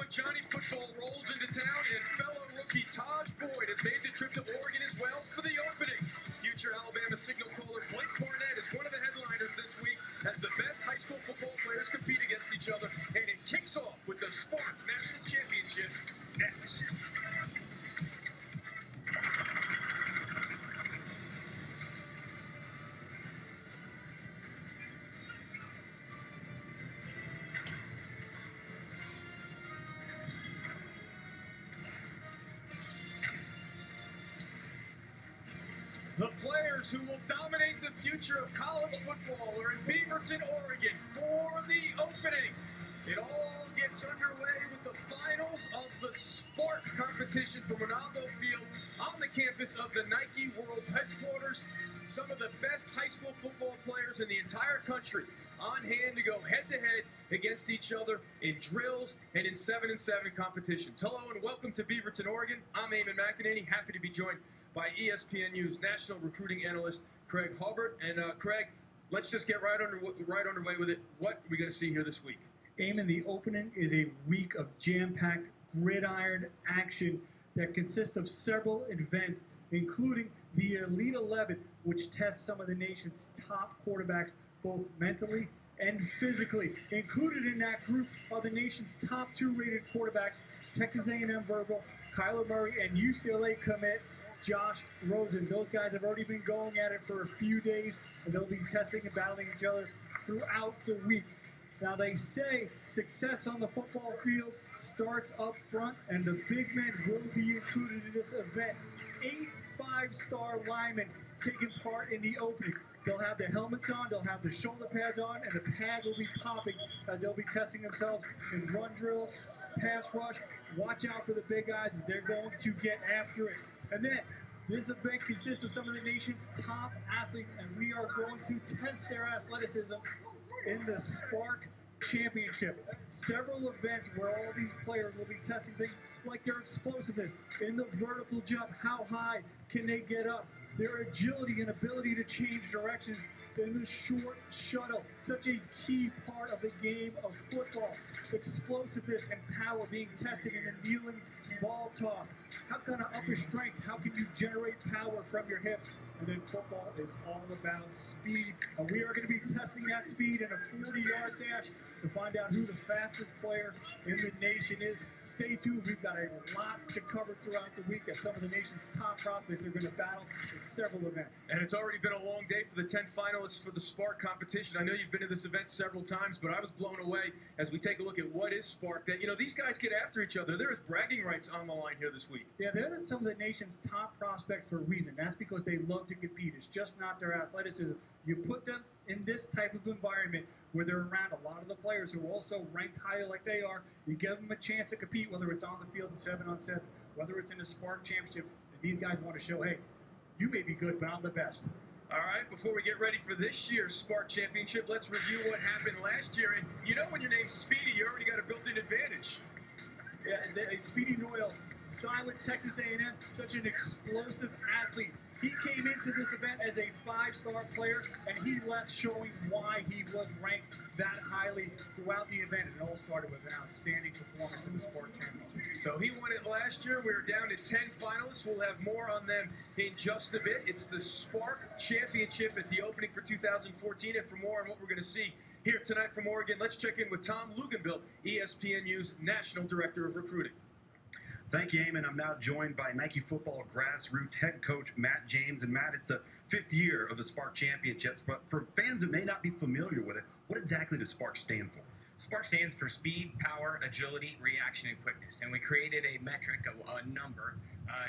Boy Johnny Football rolls into town, and fellow rookie Taj Boyd has made the trip to Oregon as well for the opening. Future Alabama signal caller Blake Barnett is one of the headliners this week as the best high school football players compete against each other, and it kicks off with the SPARQ National Championship next. The players who will dominate the future of college football are in Beaverton, Oregon for the opening. It all gets underway with the finals of the SPARQ competition from Ronaldo Field on the campus of the Nike World Headquarters. Some of the best high school football players in the entire country on hand to go head-to-head against each other in drills and in 7-on-7 competitions. Hello and welcome to Beaverton, Oregon. I'm Eamon McEnany, happy to be joined by ESPN News national recruiting analyst Craig Hubert. And Craig, let's just get right underway with it. What are we going to see here this week? Eamon, the opening is a week of jam-packed gridiron action that consists of several events, including the Elite 11, which tests some of the nation's top quarterbacks, both mentally and physically. Included in that group are the nation's top 2 rated quarterbacks, Texas A&M Verbal, Kyler Murray, and UCLA commit Josh Rosen. Those guys have already been going at it for a few days, and they'll be testing and battling each other throughout the week. Now, they say success on the football field starts up front, and the big men will be included in this event. 8 5-star linemen taking part in the opening. They'll have the helmets on, they'll have the shoulder pads on, and the pad will be popping as they'll be testing themselves in run drills, pass rush. Watch out for the big guys as they're going to get after it. And then, this event consists of some of the nation's top athletes, and we are going to test their athleticism in the SPARQ Championship. Several events where all these players will be testing things like their explosiveness in the vertical jump, how high can they get up, their agility and ability to change directions in the short shuttle, such a key part of the game of football. Explosiveness and power being tested in a kneeling ball toss. How kind of upper strength, how can you generate power from your hips? And then football is all about speed. And we are going to be testing that speed in a 40-yard dash to find out who the fastest player in the nation is. Stay tuned. We've got a lot to cover throughout the week as some of the nation's top prospects are going to battle in several events. And it's already been a long day for the 10 finalists for the SPARQ competition. I know you've been to this event several times, but I was blown away as we take a look at what is SPARQ. That, you know, these guys get after each other. There is bragging rights on the line here this week. Yeah, they're some of the nation's top prospects for a reason. That's because they love to compete. It's just not their athleticism. You put them in this type of environment where they're around a lot of the players who are also ranked higher like they are. You give them a chance to compete, whether it's on the field in 7-on-7, whether it's in the SPARQ Championship. And these guys want to show, hey, you may be good, but I'm the best. All right, before we get ready for this year's SPARQ Championship, let's review what happened last year. And you know when your name's Speedy, you already got a built-in advantage. Yeah, Speedy Noyle, signed with Texas A&M, such an explosive athlete. He came into this event as a 5-star player, and he left showing why he was ranked that highly throughout the event. It all started with an outstanding performance in the SPARQ Championship. So he won it last year. We're down to 10 finalists. We'll have more on them in just a bit. It's the SPARQ Championship at the opening for 2014. And for more on what we're going to see here tonight from Oregon, let's check in with Tom Luganbill, ESPN News National Director of Recruiting. Thank you, Eamon. I'm now joined by Nike Football Grassroots head coach Matt James. And Matt, it's the 5th year of the SPARQ Championships, but for fans that may not be familiar with it, what exactly does SPARQ stand for? SPARQ stands for speed, power, agility, reaction, and quickness. And we created a metric, a number,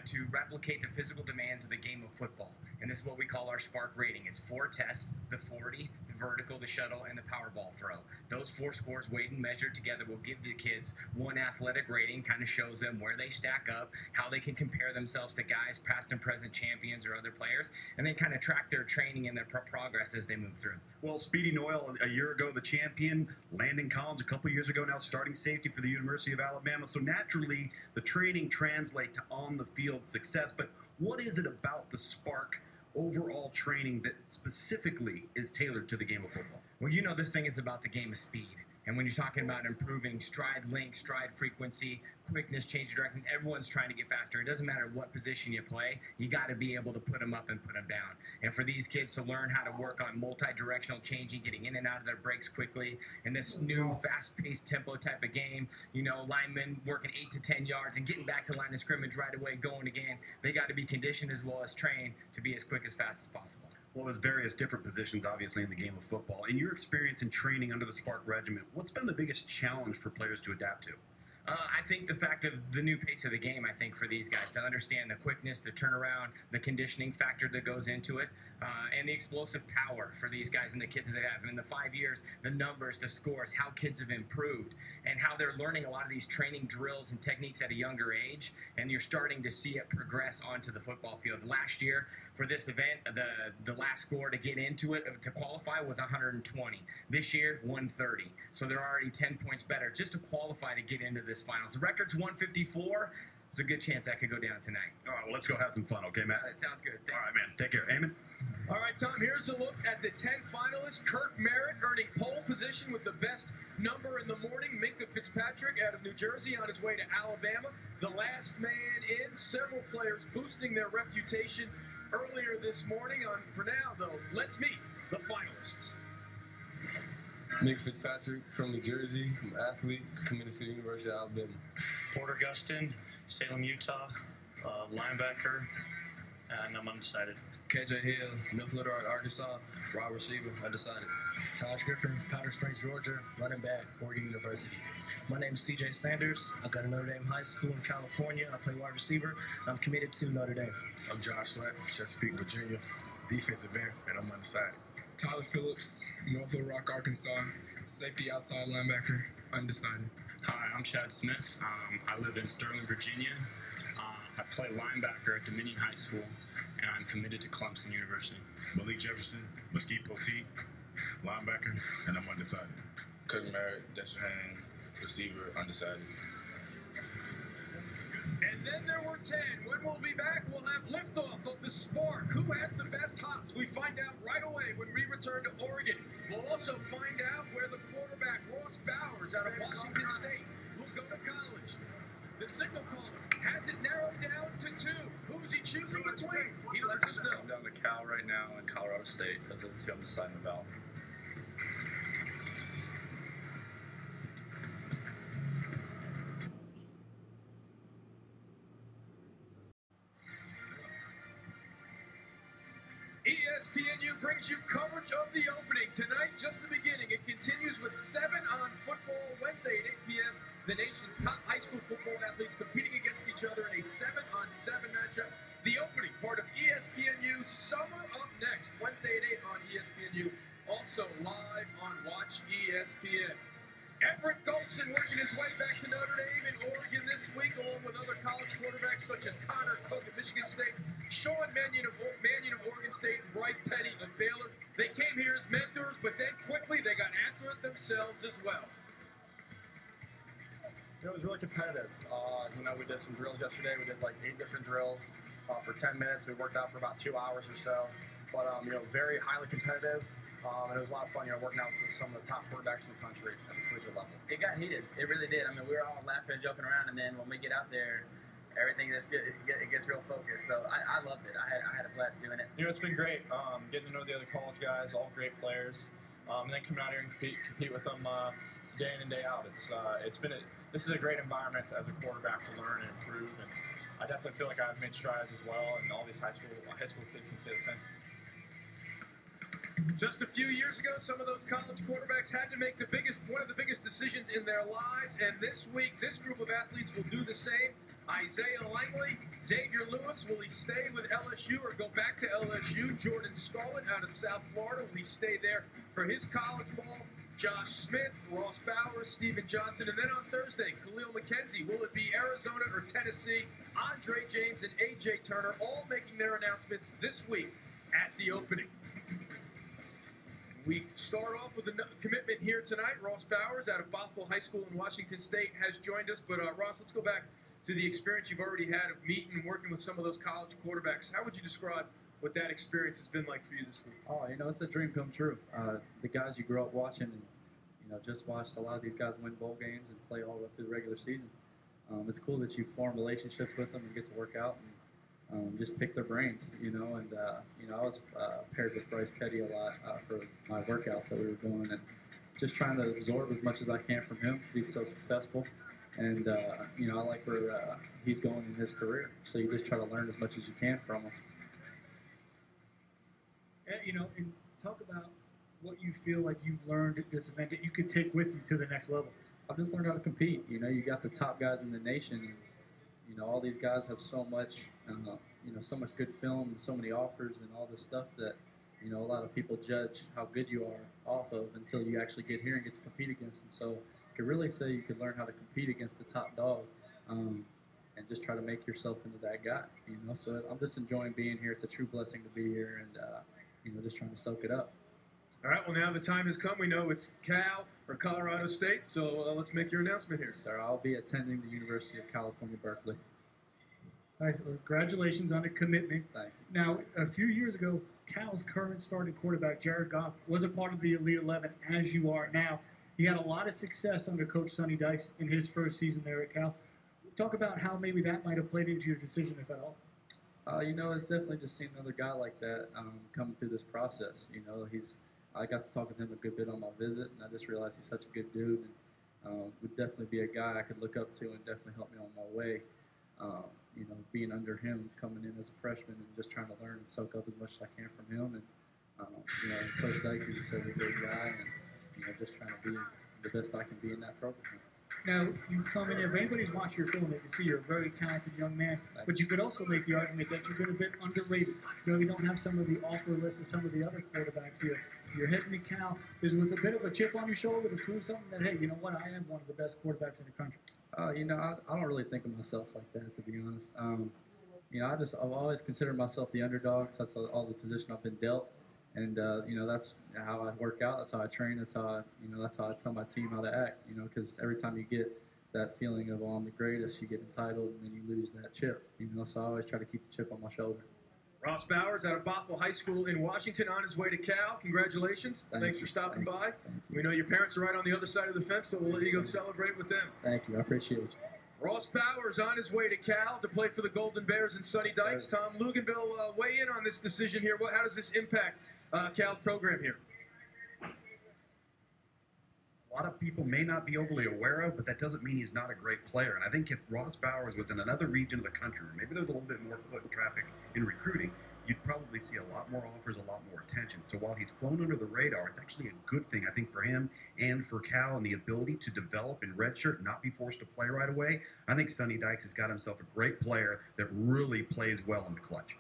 to replicate the physical demands of the game of football. And this is what we call our SPARQ rating. It's 4 tests, the 40, the vertical, the shuttle, and the power ball throw. Those 4 scores weighed and measured together will give the kids one athletic rating, kind of shows them where they stack up, how they can compare themselves to guys, past and present champions or other players, and then kind of track their training and their progress as they move through. Well, Speedy Noyle, a year ago, the champion, Landon Collins a couple years ago now, starting safety for the University of Alabama. So naturally, the training translates to on-the-field success. But what is it about the SPARQ overall training that specifically is tailored to the game of football? Well, you know this thing is about the game of speed. And when you're talking about improving stride length, stride frequency, quickness, change of direction, everyone's trying to get faster. It doesn't matter what position you play, you got to be able to put them up and put them down. And for these kids to learn how to work on multi-directional changing, getting in and out of their breaks quickly, in this new fast-paced tempo type of game, you know, linemen working 8 to 10 yards and getting back to the line of scrimmage right away, going again, they got to be conditioned as well as trained to be as quick as fast as possible. Well, there's various different positions, obviously, in the game of football. In your experience in training under the SPARQ regiment, what's been the biggest challenge for players to adapt to? I think the fact of the new pace of the game, I think, for these guys to understand the quickness, the turnaround, the conditioning factor that goes into it, and the explosive power for these guys and the kids that they have. And in the 5 years, the numbers, the scores, how kids have improved, and how they're learning a lot of these training drills and techniques at a younger age, and you're starting to see it progress onto the football field. Last year, for this event, the last score to get into it, to qualify, was 120. This year, 130. So they're already 10 points better just to qualify to get into this finals. The record's 154. There's a good chance that could go down tonight. All right, well, let's go have some fun, okay, Matt? That sounds good. All right, man. Take care. Eamon? All right, Tom, here's a look at the 10 finalists. Kirk Merritt earning pole position with the best number in the morning. Minka Fitzpatrick out of New Jersey on his way to Alabama. The last man in. Several players boosting their reputation earlier this morning. For now, though, let's meet the finalists. Nick Fitzpatrick from New Jersey. I'm an athlete, committed to the University of Alabama. Porter Gustin, Salem, Utah, linebacker, and I'm undecided. KJ Hill, North Little Rock, Arkansas, wide receiver, undecided. Taj Griffin, Powder Springs, Georgia, running back, Oregon University. My name is CJ Sanders. I go to Notre Dame High School in California. I play wide receiver. I'm committed to Notre Dame. I'm Josh Sweat, Chesapeake, Virginia, defensive end, and I'm undecided. Tyler Phillips, North Little Rock, Arkansas, safety outside linebacker, undecided. Hi, I'm Chad Smith. I live in Sterling, Virginia. I play linebacker at Dominion High School, and I'm committed to Clemson University. Malik Jefferson, Mesquite Poteet, linebacker, and I'm undecided. Kirk Merritt, Deshaun, receiver, undecided. And then there were 10. When we'll be back, we'll have liftoff of the SPARQ. Who has the best hops? We find out right away when we return to Oregon. We'll also find out where the quarterback, Ross Bowers, out of Washington State, will go to college. The signal caller has it narrowed down to 2. Who's he choosing between? He lets us know. I'm down to Cal right now and Colorado State. Those are the two I'm deciding about. ESPNU brings you coverage of the opening. Tonight, just the beginning. It continues with 7 on Football Wednesday at 8 p.m. The nation's top high school football athletes competing against each other in a 7-on-7 matchup. The opening, part of ESPNU Summer Up Next, Wednesday at 8 on ESPNU. Also live on Watch ESPN. Everett Golson working his way back to Notre Dame in Oregon this week, along with other college quarterbacks such as Connor Cook at Michigan State, Sean Mannion of Oregon State, and Bryce Petty of Baylor. They came here as mentors, but then quickly they got after it themselves as well. It was really competitive. We did some drills yesterday. We did like 8 different drills for 10 minutes. We worked out for about 2 hours or so. But, very highly competitive. And it was a lot of fun, working out with some of the top quarterbacks in the country at the collegiate level. It got heated. It really did. We were all laughing and joking around, and then when we get out there, everything that's good, it gets real focused. So I loved it. I had a blast doing it. It's been great. Getting to know the other college guys, all great players, and then coming out here and compete with them day in and day out. This is a great environment as a quarterback to learn and improve, and I definitely feel like I've made strides as well, and all these high school kids can say the same. Just a few years ago, some of those college quarterbacks had to make one of the biggest decisions in their lives, and this week, this group of athletes will do the same. Isaiah Langley, Xavier Lewis, will he stay with LSU or go back to LSU? Jordan Scarlett out of South Florida, will he stay there for his college ball? Josh Smith, Ross Bowers, Steven Johnson, and then on Thursday, Khalil McKenzie. Will it be Arizona or Tennessee? Andre James and A.J. Turner all making their announcements this week at the opening. We start off with a commitment here tonight. Ross Bowers out of Bothell High School in Washington State has joined us. But, Ross, let's go back to the experience you've already had of meeting and working with some of those college quarterbacks. How would you describe what that experience has been like for you this week? Oh, it's a dream come true. The guys you grew up watching and, just watched a lot of these guys win bowl games and play all the way through the regular season. It's cool that you form relationships with them and get to work out and just pick their brains, and I was paired with Bryce Petty a lot for my workouts that we were doing, and just trying to absorb as much as I can from him because he's so successful. And, I like where he's going in his career. So you just try to learn as much as you can from him. And talk about what you feel like you've learned at this event that you could take with you to the next level. I've just learned how to compete. You got the top guys in the nation. And, all these guys have so much, so much good film and so many offers and all this stuff that, a lot of people judge how good you are off of until you actually get here and get to compete against them. So I could really say you could learn how to compete against the top dog and just try to make yourself into that guy. So I'm just enjoying being here. It's a true blessing to be here and, just trying to soak it up. All right, well, now the time has come. We know it's Cal or Colorado State, so let's make your announcement here. Sir, I'll be attending the University of California, Berkeley. Nice. Well, congratulations on the commitment. Thank you. Now, a few years ago, Cal's current starting quarterback, Jared Goff, was a part of the Elite 11, as you are now. He had a lot of success under Coach Sonny Dykes in his first season there at Cal. Talk about how maybe that might have played into your decision, if at all. It's definitely just seeing another guy like that coming through this process. I got to talk with him a good bit on my visit, and I just realized he's such a good dude and would definitely be a guy I could look up to and definitely help me on my way. Being under him, coming in as a freshman and just trying to learn and soak up as much as I can from him. And, Coach Dykes, he just has a great guy, and, just trying to be the best I can be in that program. Now, you come in, if anybody's watched your film, they can see you're a very talented young man, but you could also make the argument that you've been a bit underrated. You don't have some of the offer lists of some of the other quarterbacks here. You're heading to Cal is with a bit of a chip on your shoulder to prove something that, hey, you know what, I am one of the best quarterbacks in the country. I don't really think of myself like that, to be honest. I've always considered myself the underdog. So that's all the position I've been dealt. And, that's how I work out. That's how I train. That's how I tell my team how to act, because every time you get that feeling of, I'm the greatest, you get entitled and then you lose that chip, so I always try to keep the chip on my shoulder. Ross Bowers out of Bothell High School in Washington on his way to Cal. Congratulations. Thanks for stopping by. We know your parents are right on the other side of the fence, so we'll let you go celebrate with them. Thank you. I appreciate you. Ross Bowers on his way to Cal to play for the Golden Bears and Sonny Dykes. Tom Luganville, weigh in on this decision here. How does this impact Cal's program here? A lot of people may not be overly aware of, but that doesn't mean he's not a great player. And I think if Ross Bowers was in another region of the country, maybe there's a little bit more foot traffic in recruiting, you'd probably see a lot more offers, a lot more attention. So while he's flown under the radar, it's actually a good thing, I think, for him and for Cal and the ability to develop in redshirt, not be forced to play right away. I think Sonny Dykes has got himself a great player that really plays well in the clutch.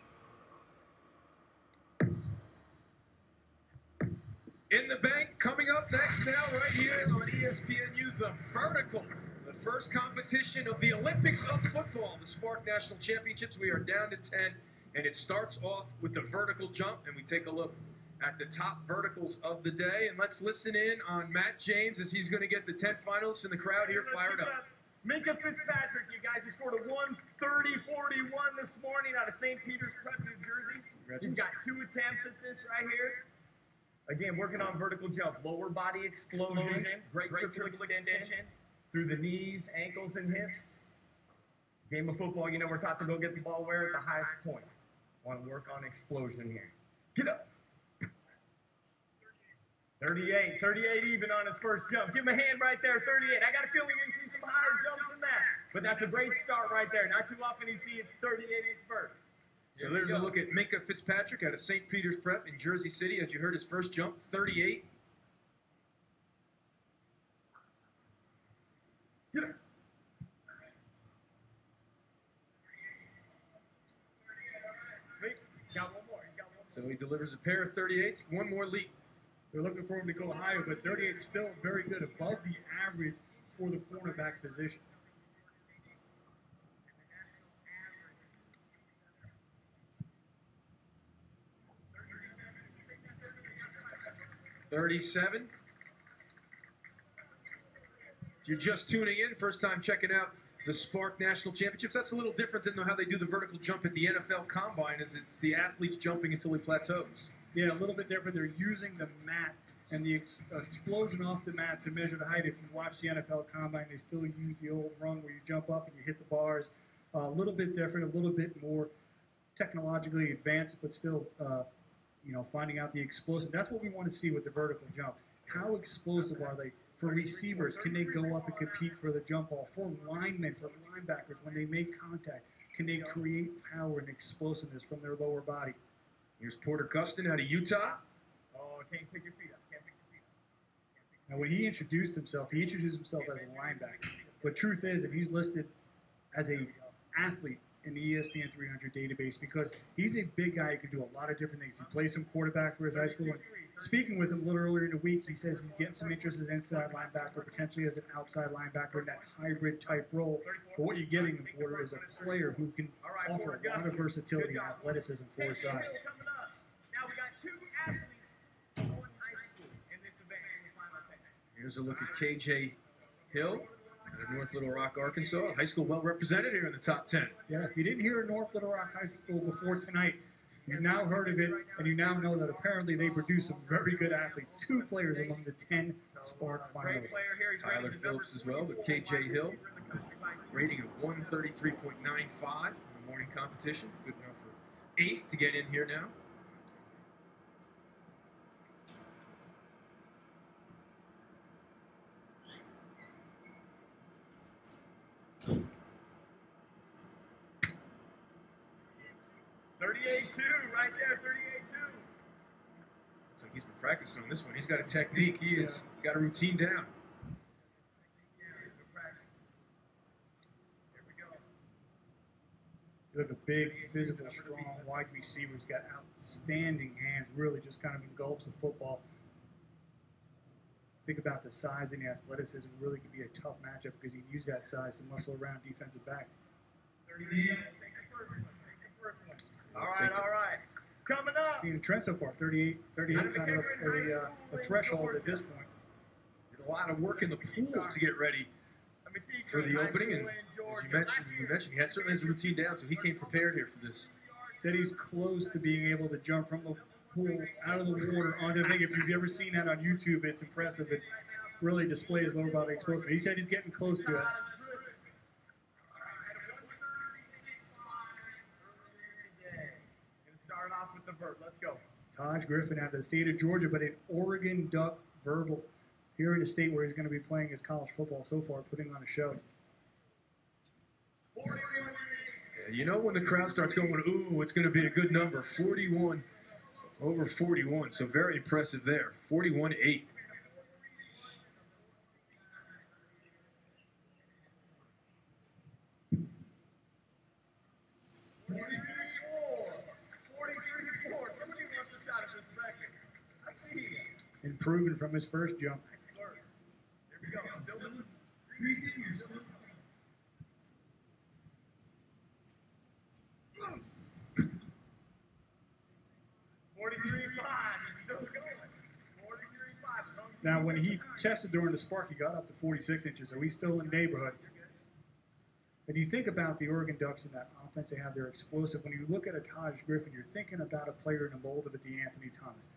In the bank, coming up next now, right here on ESPNU, the Vertical, the first competition of the Olympics of football, the SPARQ National Championships. We are down to 10, and it starts off with the vertical jump, and we take a look at the top verticals of the day. And let's listen in on Matt James as he's going to get the 10 finalists in the crowd here fired up. Minka Fitzpatrick, you guys, he scored a 1:30.41 this morning out of St. Peter's Prep, New Jersey. He's got 2 attempts at this right here. Again, working on vertical jump, lower body explosion, great triple extension through the knees, ankles, and hips. Game of football, we're taught to go get the ball where? At the highest point. Want to work on explosion here. Get up. 38 even on his first jump. Give him a hand right there, 38. I got a feeling you're going to see some higher jumps than that. But that's a great start right there. Not too often you see a 38-inch vert. So there's a look at Minka Fitzpatrick out of St. Peter's Prep in Jersey City. As you heard, his first jump, 38. Get up. Got one more. So he delivers a pair of 38s, one more leap. They're looking for him to go higher, but 38 still very good, above the average for the cornerback position. $37. If you're just tuning in, first time checking out the SPARQ National Championships, that's a little different than how they do the vertical jump at the NFL Combine, as it's the athletes jumping until he plateaus. Yeah, a little bit different. They're using the mat and the explosion off the mat to measure the height. If you watch the NFL Combine, they still use the old rung where you jump up and you hit the bars. A little bit different, a little bit more technologically advanced, but still, finding out the explosive. That's what we want to see with the vertical jump. How explosive are they? For receivers, can they go up and compete for the jump ball? For linemen, for linebackers, when they make contact, can they create power and explosiveness from their lower body? Here's Porter Custon out of Utah. Oh, can't pick your feet up. Can't pick your feet up. Now, when he introduced himself as a linebacker. But truth is, and he's listed as a athlete in the ESPN 300 database because he's a big guy who can do a lot of different things. He plays some quarterback for his high school. And speaking with him a little earlier in the week, he says he's getting some interest as an inside linebacker, potentially as an outside linebacker in that hybrid type role. But what you're getting in Porter is a player who can offer a lot of versatility and athleticism for his size. Now we got 2 athletes going high school in this event in the final 10. Here's a look at KJ Hill out of North Little Rock, Arkansas. High school well represented here in the top 10. Yeah, if you didn't hear North Little Rock High School before tonight, you've now heard of it, and you now know that apparently they produce some very good athletes. 2 players among the 10 SPARQ finalists. Tyler Phillips as well, but KJ Hill, rating of 133.95 in the morning competition. Good enough for 8th to get in here now. Right there, 38-2. Looks like he's been practicing on this one. He's got a technique. He has got a routine down. You have a big, physical, strong wide receiver. He's got outstanding hands. Really just kind of engulfs the football. Think about the size and the athleticism. Really can be a tough matchup because he can use that size to muscle around defensive back. 38. All right. Coming up. Seeing the trend so far, 38 is kind of a threshold at this point. Did a lot of work in the pool to get ready for the opening, and as you mentioned, he certainly has a routine down, so he came prepared here for this. Said he's close to being able to jump from the pool out of the water onto the thing. If you've ever seen that on YouTube, it's impressive. It really displays lower body explosive. He said he's getting close to it. Off with the vert. Let's go. Taj Griffin out of the state of Georgia, but an Oregon Duck verbal here in the state where he's going to be playing his college football so far, putting on a show. Yeah, you know when the crowd starts going, ooh, it's going to be a good number. 41 over 41, so very impressive there. 41-8. Improving from his first jump. Here we go. 43.5. Still going. 43.5. Now, when he tested during the SPARQ, he got up to 46 inches, so he's still in the neighborhood. But you think about the Oregon Ducks and that offense they have, they're explosive. When you look at a Taj Griffin, you're thinking about a player in the mold of a DeAnthony Thomas.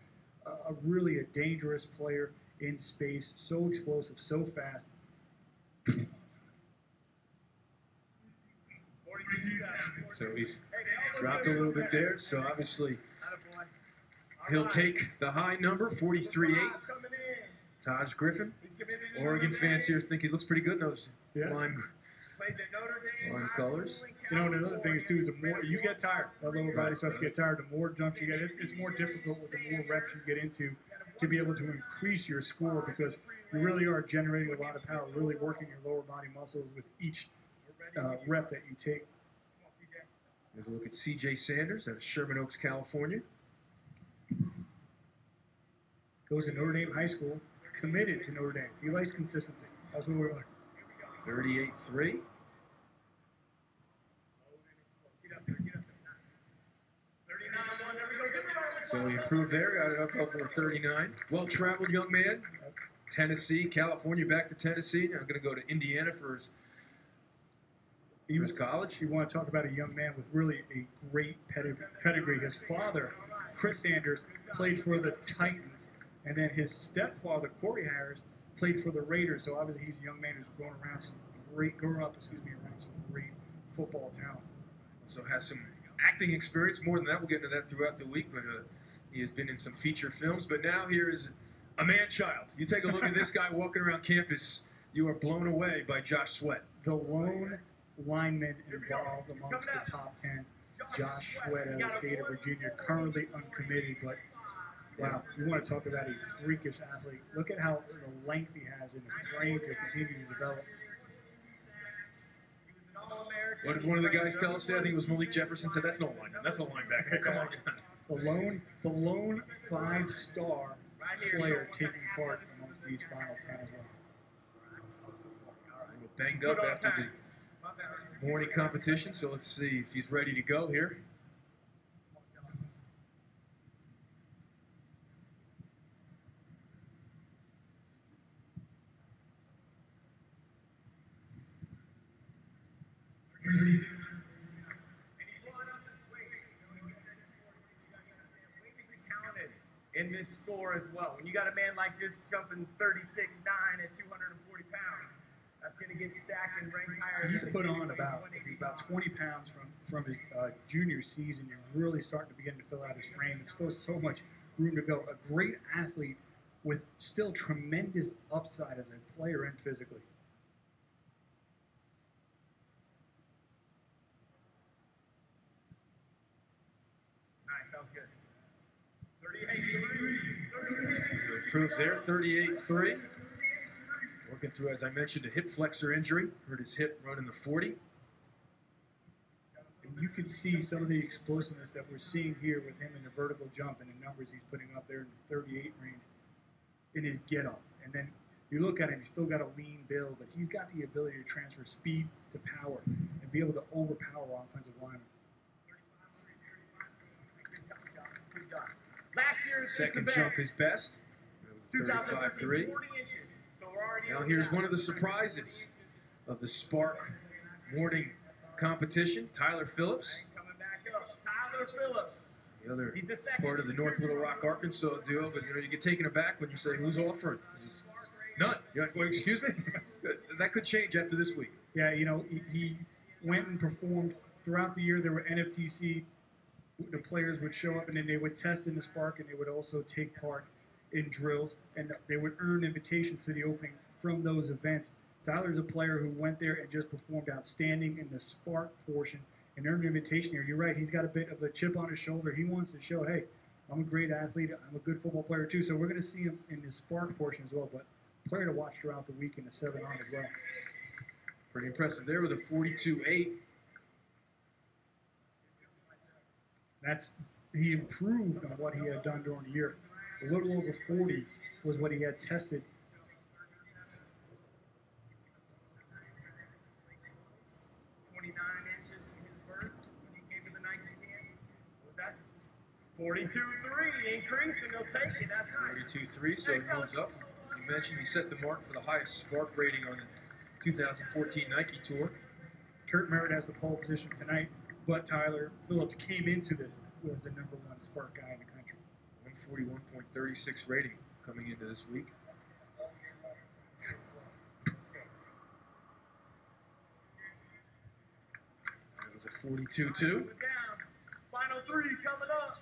Really a dangerous player in space, so explosive, so fast. So he's dropped a little bit there, so obviously he'll take the high number, 43-8. Taj Griffin. Oregon fans here think he looks pretty good in those lime colors. You know, and another thing is, too, is the more you get tired, that lower body starts to get tired, the more jumps you get. It's more difficult with the more reps you get into to be able to increase your score because you really are generating a lot of power, really working your lower body muscles with each rep that you take. Here's a look at C.J. Sanders out of Sherman Oaks, California. Goes to Notre Dame High School, committed to Notre Dame. He likes consistency. That's what we're like. 38-3. So he improved there, got it up over 39. Well-traveled young man. Tennessee, California, back to Tennessee. Now going to go to Indiana for his college. You want to talk about a young man with really a great pedigree. His father, Chris Sanders, played for the Titans And then his stepfather, Corey Harris, played for the Raiders. So obviously he's a young man who's growing up around some great football talent. Also has some acting experience. More than that, we'll get into that throughout the week. But he has been in some feature films. But now here is a man-child. You take a look at this guy walking around campus. You are blown away by Josh Sweat. The lone lineman involved amongst the top 10. Josh Sweat out of the state of Virginia, currently uncommitted, but wow, you want to talk about a freakish athlete. Look at how the length he has and the frame to continue to develop. What did one of the guys tell us there? I think it was Malik Jefferson said, that's no lineman. That's a linebacker. Come on. The lone 5-star player taking part amongst these final 10 as well. Banged up after the morning competition, so let's see if he's ready to go here. In this score as well. When you got a man like just jumping 36'9" at 240 pounds, that's going to get stacked and ranked higher. He's put on about 20 pounds from his junior season. You're really starting to begin to fill out his frame. It's still so much room to go. A great athlete with still tremendous upside as a player and physically. Improves there, 38-3. Working through, as I mentioned, a hip flexor injury. Hurt his hip running the 40. And you can see some of the explosiveness that we're seeing here with him in the vertical jump and the numbers he's putting up there in the 38 range in his get-up. And then you look at him, he's still got a lean build, but he's got the ability to transfer speed to power and be able to overpower offensive linemen. Last year's second jump is best. 35-3. Now here's one of the surprises of the SPARQ morning competition, Tyler Phillips. Tyler Phillips. The other part of the North Little Rock, Arkansas duo, but you get taken aback when you say, who's offering? None. You're like, well, excuse me? That could change after this week. Yeah, he went and performed throughout the year. There were NFTC. The players would show up and then they would test in the SPARQ, and they would also take part in drills, and they would earn invitations to the opening from those events. Tyler's a player who went there and just performed outstanding in the SPARQ portion and earned an invitation here. You're right, he's got a bit of a chip on his shoulder. He wants to show, hey, I'm a great athlete, I'm a good football player too. So we're going to see him in the SPARQ portion as well, but player to watch throughout the week in the 7-on as well. Pretty impressive there with a 42-8. He improved on what he had done during the year. A little over 40 was what he had tested. Was that 42-3 increase, and they'll take it. That's right. 42-3, so he moves up. As you mentioned, he set the mark for the highest SPARQ rating on the 2014 Nike Tour. Kurt Merritt has the pole position tonight, but Tyler Phillips came into this was the #1 SPARQ guy in the country. 141.36 rating coming into this week. It was a 42-2. Final 3 coming up.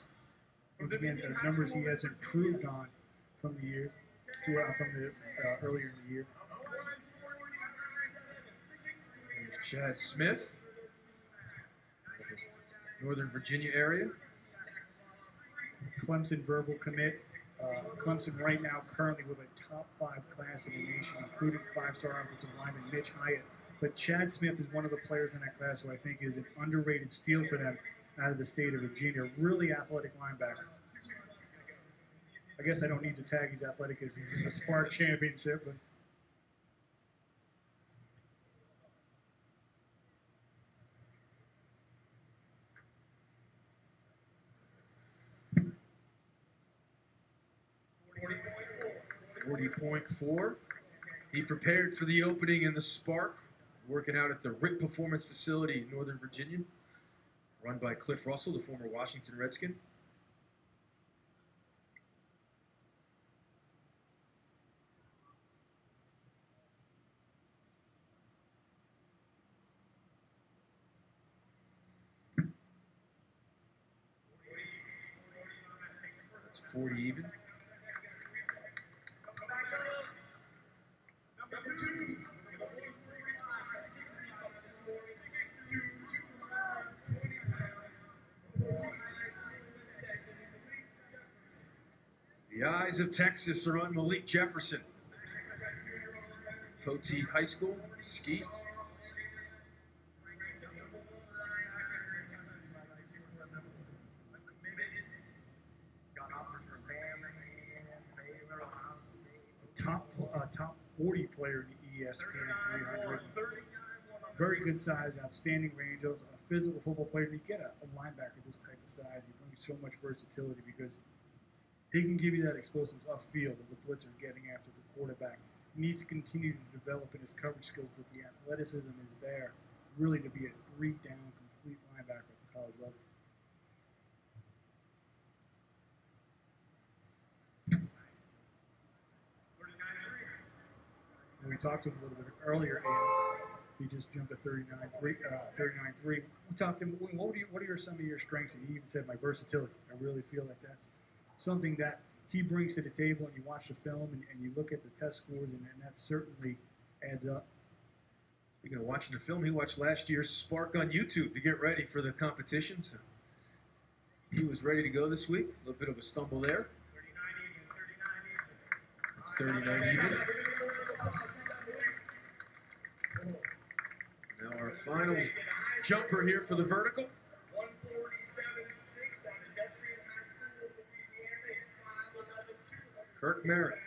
Once again, the numbers he has improved on from the years, from the earlier in the year. There's Chad Smith, Northern Virginia area. Clemson verbal commit. Clemson right now currently with a top 5 class in the nation, including 5-star offensive lineman Mitch Hyatt. But Chad Smith is one of the players in that class who I think is an underrated steal for them out of the state of Virginia. Really athletic linebacker. I guess I don't need to tag he's athletic because he's in the SPARQ championship. But .4. He prepared for the opening in the SPARQ, working out at the RIT Performance Facility in Northern Virginia, run by Cliff Russell, the former Washington Redskin. 40 even. The eyes of Texas are on Malik Jefferson. Poteet High School, Ski. Top 40 player in the ESPN 300. Very good size, outstanding range. A physical football player. You get a linebacker this type of size, you bring so much versatility because he can give you that explosiveness upfield as a blitzer getting after the quarterback. He needs to continue to develop in his coverage skills, but the athleticism is there really to be a three-down complete linebacker at the college level. We talked to him a little bit earlier, and he just jumped a 39.3. We talked to him, what are some of your strengths? And he even said, my versatility. I really feel like that's something that he brings to the table, and you watch the film, and you look at the test scores, and that certainly adds up. Speaking of watching the film, he watched last year's SPARQ on YouTube to get ready for the competition. So he was ready to go this week. A little bit of a stumble there. It's 39 even. Now our final jumper here for the vertical. 147.6 on pedestrian high school, Louisiana is 5'11", Kirk Merritt.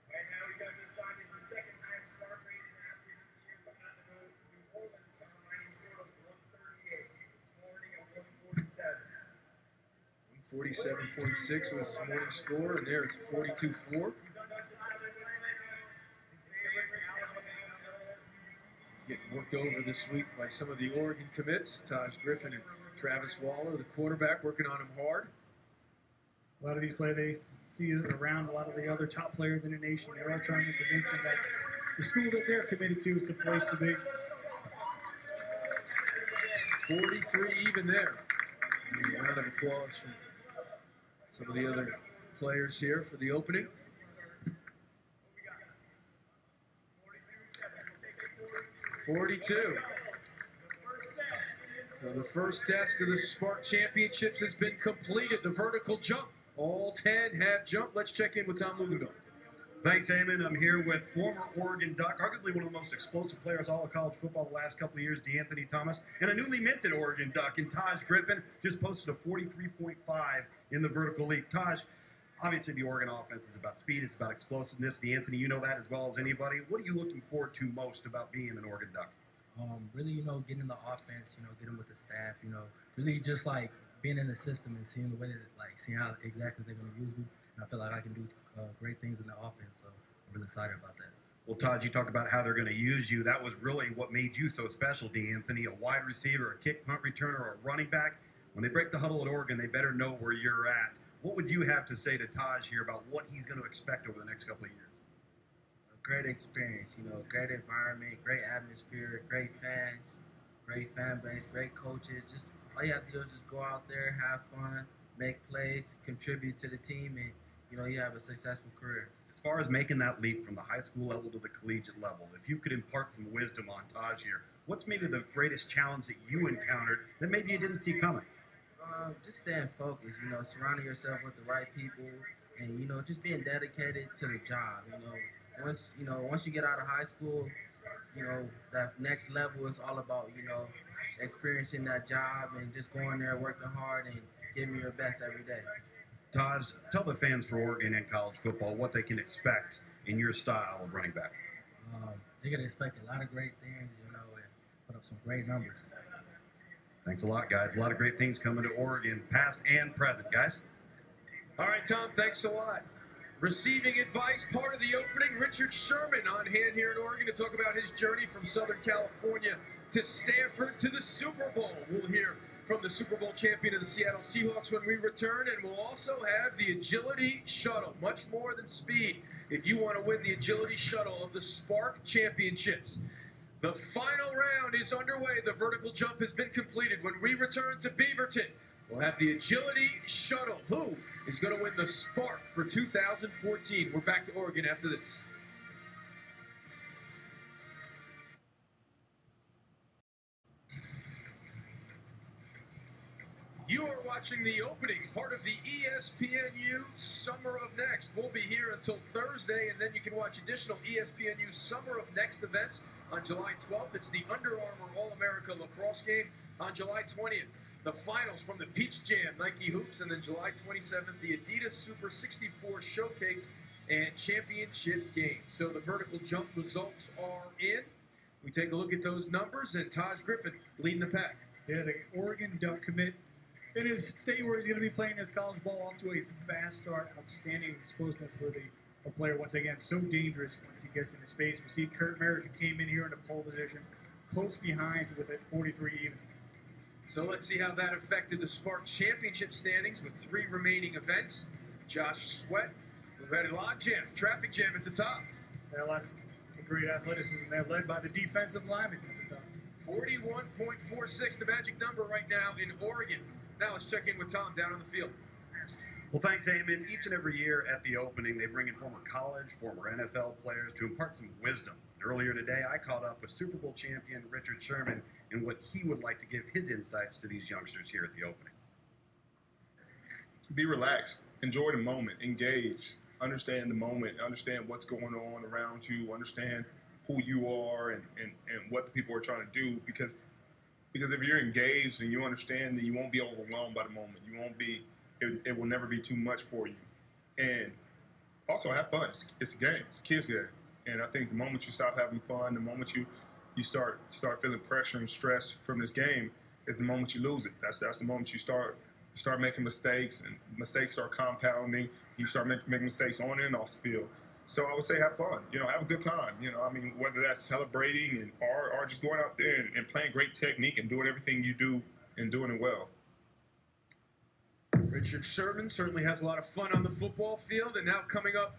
Right now he's on this side. He's the second highest SPARQ rated athlete of the year behind the New Orleans side. He scored a 138 this morning at 147. 147.6 was his morning score, and there it's 42-4. Getting worked over this week by some of the Oregon commits, Taj Griffin and Travis Waller, the quarterback, working on him hard. A lot of these players, they see around a lot of the other top players in the nation. They're all trying to convince them that the school that they're committed to is the place to be. 43 even there. A round of applause from some of the other players here for the opening. 42. So the first test of the SPARQ Championships has been completed. The vertical jump. All 10 have jumped. Let's check in with Tom Luginbill. Thanks, Eamon. I'm here with former Oregon Duck, arguably one of the most explosive players all of college football the last couple of years, DeAnthony Thomas, and a newly minted Oregon Duck in Taj Griffin. Just posted a 43.5 in the vertical leap. Taj, obviously the Oregon offense is about speed, it's about explosiveness. DeAnthony, you know that as well as anybody. What are you looking forward to most about being an Oregon Duck? Really, getting in the offense, getting with the staff, really just like being in the system and seeing the way that, seeing how exactly they're going to use me. And I feel like I can do great things in the offense, so I'm really excited about that. Well, Todd, you talk about how they're going to use you. That was really what made you so special, DeAnthony, a wide receiver, a kick punt returner, or a running back. When they break the huddle at Oregon, they better know where you're at. What would you have to say to Taj here about what he's going to expect over the next couple of years? A great experience, great environment, great atmosphere, great fans, great fan base, great coaches. Just all you have to do is just go out there, have fun, make plays, contribute to the team, and you have a successful career. As far as making that leap from the high school level to the collegiate level, if you could impart some wisdom on Taj here, what's maybe the greatest challenge that you encountered that maybe you didn't see coming? Just staying focused, surrounding yourself with the right people, and just being dedicated to the job. Once you get out of high school, that next level is all about experiencing that job and just going there, working hard, and giving your best every day. Taj, tell the fans for Oregon and college football what they can expect in your style of running back. They can expect a lot of great things, and put up some great numbers. Thanks a lot, guys. A lot of great things coming to Oregon, past and present, guys. All right, Tom, thanks a lot. Receiving advice, part of the opening, Richard Sherman on hand here in Oregon to talk about his journey from Southern California to Stanford to the Super Bowl. We'll hear from the Super Bowl champion of the Seattle Seahawks when we return, and we'll also have the Agility Shuttle, much more than speed. If you want to win the Agility Shuttle of the SPARQ Championships, the final round is underway. The vertical jump has been completed. When we return to Beaverton, We'll have the agility shuttle. Who is going to win the SPARQ for 2014? We're back to Oregon after this. You are watching the opening part of the ESPNU Summer of Next. We'll be here until Thursday, and then you can watch additional ESPNU Summer of Next events on July 12th. It's the Under Armour All-America Lacrosse game on July 20th. The finals from the Peach Jam Nike Hoops, and then July 27th, the Adidas Super 64 Showcase and Championship game. So the vertical jump results are in. We take a look at those numbers, and Taj Griffin leading the pack. Yeah, the Oregon Duck commit in his state where he's going to be playing his college ball off to a fast start. Outstanding explosiveness for the player. Once again, so dangerous once he gets into space. We see Kurt Merrick, who came in here in a pole position, close behind with a 43 even. So let's see how that affected the SPARQ Championship standings with 3 remaining events. Josh Sweat, Loretta Logjam, traffic jam at the top. They're a lot of great athleticism. They're led by the defensive lineman at the top. 41.46, the magic number right now in Oregon. Now let's check in with Tom down on the field. Well, thanks, Eamon. Each and every year at the opening, they bring in former college, former NFL players to impart some wisdom. Earlier today, I caught up with Super Bowl champion Richard Sherman and what he would like to give his insights to these youngsters here at the opening. Be relaxed. Enjoy the moment. Engage. Understand the moment. Understand what's going on around you. Understand who you are and what the people are trying to do. Because if you're engaged and you understand, then you won't be overwhelmed by the moment. You won't be. It will never be too much for you. And also have fun. It's a game. It's a kid's game. And I think the moment you stop having fun, the moment you start feeling pressure and stress from this game, is the moment you lose it. That's the moment you start making mistakes, and mistakes start compounding. You start making mistakes on and off the field. So I would say have fun. Have a good time. I mean, whether that's celebrating or just going out there and playing great technique and doing everything you do and doing it well. Richard Sherman certainly has a lot of fun on the football field, and now coming up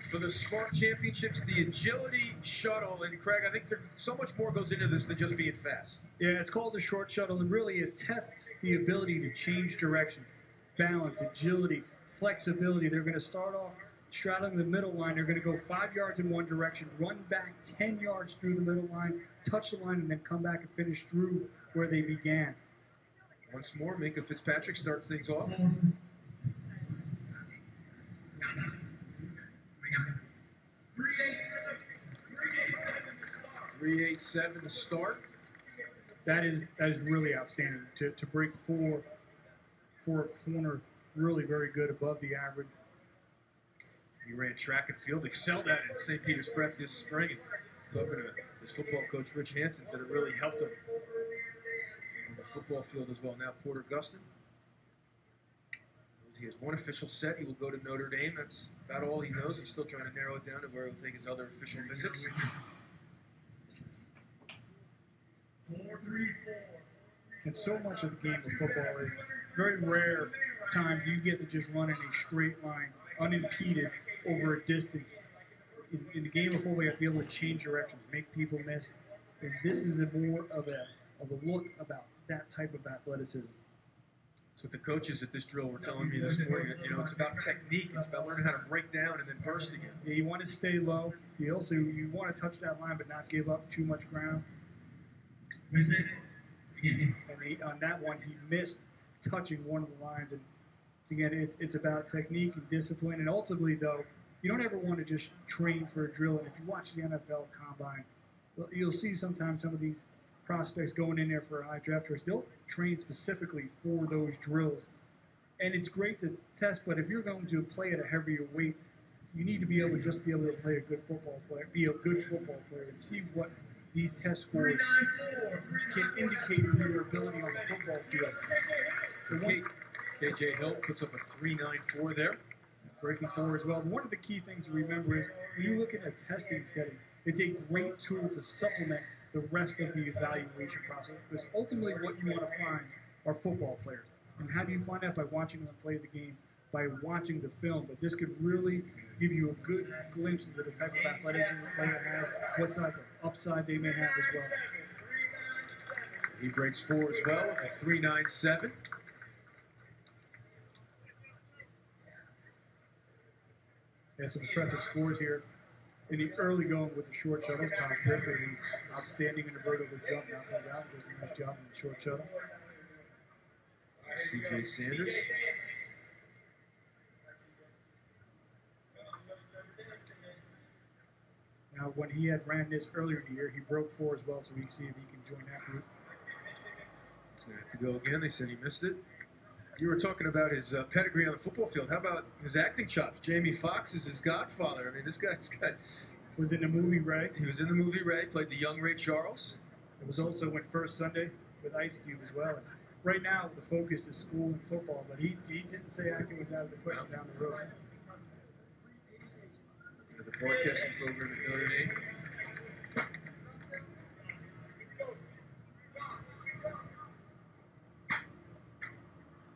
for the SPARQ Championships, the agility shuttle. And Craig, I think so much more goes into this than just being fast. Yeah, it's called the short shuttle, and really it tests the ability to change directions, balance, agility, flexibility. They're going to start off straddling the middle line. They're going to go 5 yards in one direction, run back 10 yards through the middle line, touch the line, and then come back and finish through where they began. Once more, Minka Fitzpatrick starts things off. 387 to start. That is really outstanding to break for a corner. Really very good, above the average. He ran track and field, excelled at it in St. Peter's Prep this spring. And talking to his football coach, Rich Hansen, said it really helped him on the football field as well. Now Porter Gustin. He has one official set. He will go to Notre Dame. That's about all he knows. He's still trying to narrow it down to where he'll take his other official visits. 4-3-4. And so much of the game of football is very rare times you get to just run in a straight line, unimpeded over a distance. In the game of football, you have to be able to change directions, make people miss. And this is more of a look about that type of athleticism. That's what the coaches at this drill were telling me this morning. It's about technique. It's about learning how to break down and then burst again. Yeah, you want to stay low. You want to touch that line but not give up too much ground. And on that one, he missed touching one of the lines. And again, it's about technique and discipline. And ultimately, though, you don't ever want to just train for a drill. And if you watch the NFL Combine, you'll see sometimes some of these prospects going in there for a high draft choice. They'll train specifically for those drills. And it's great to test, but if you're going to play at a heavier weight, you need to be able to play a good football player, be a good football player, and see what these test scores can indicate for your ability on the football field. So KJ Hill puts up a 3.94 there. Breaking forward as well. One of the key things to remember is when you look at a testing setting, it's a great tool to supplement the rest of the evaluation process. Because ultimately what you want to find are football players. And how do you find out? By watching them play the game, by watching the film. But this could really give you a good glimpse into the type of athleticism the player has, what type of upside they may have as well. He breaks 4 as well with a 3.97. Has some impressive scores here in the early going with the short shuttles. Comes Griffith, outstanding in the vertical jump. Now comes out and does a nice job in the short shuttle. C.J. Sanders. Now, when he had ran this earlier in the year, he broke 4 as well, so we can see if he can join that group. He's going to have to go again. They said he missed it. You were talking about his pedigree on the football field. How about his acting chops? Jamie Foxx is his godfather. I mean, this guy's got... Was in the movie Ray. He was in the movie Ray, played the young Ray Charles. It was also in First Sunday with Ice Cube as well. And right now, the focus is school and football, but he didn't say acting was out of the question down the road. The broadcasting program at Notre Dame.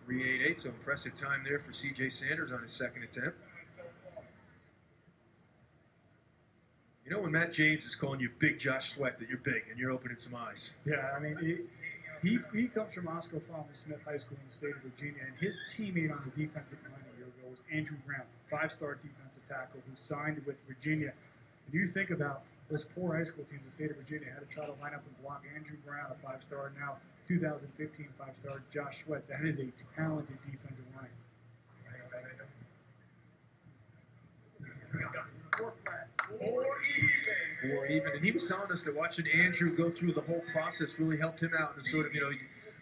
.388, so impressive time there for C.J. Sanders on his second attempt. You know when Matt James is calling you Big Josh Sweat that you're big and you're opening some eyes. Yeah, I mean, he comes from Oscar Falmouth Smith High School in the state of Virginia, and his teammate on the defensive line a year ago was Andrew Brown, 5-star defensive tackle who signed with Virginia. And you think about those poor high school teams in the state of Virginia had to try to line up and block Andrew Brown, a 5-star, now 2015 5-star Josh Sweat. That is a talented defensive line. 4 even. And he was telling us that watching Andrew go through the whole process really helped him out and sort of,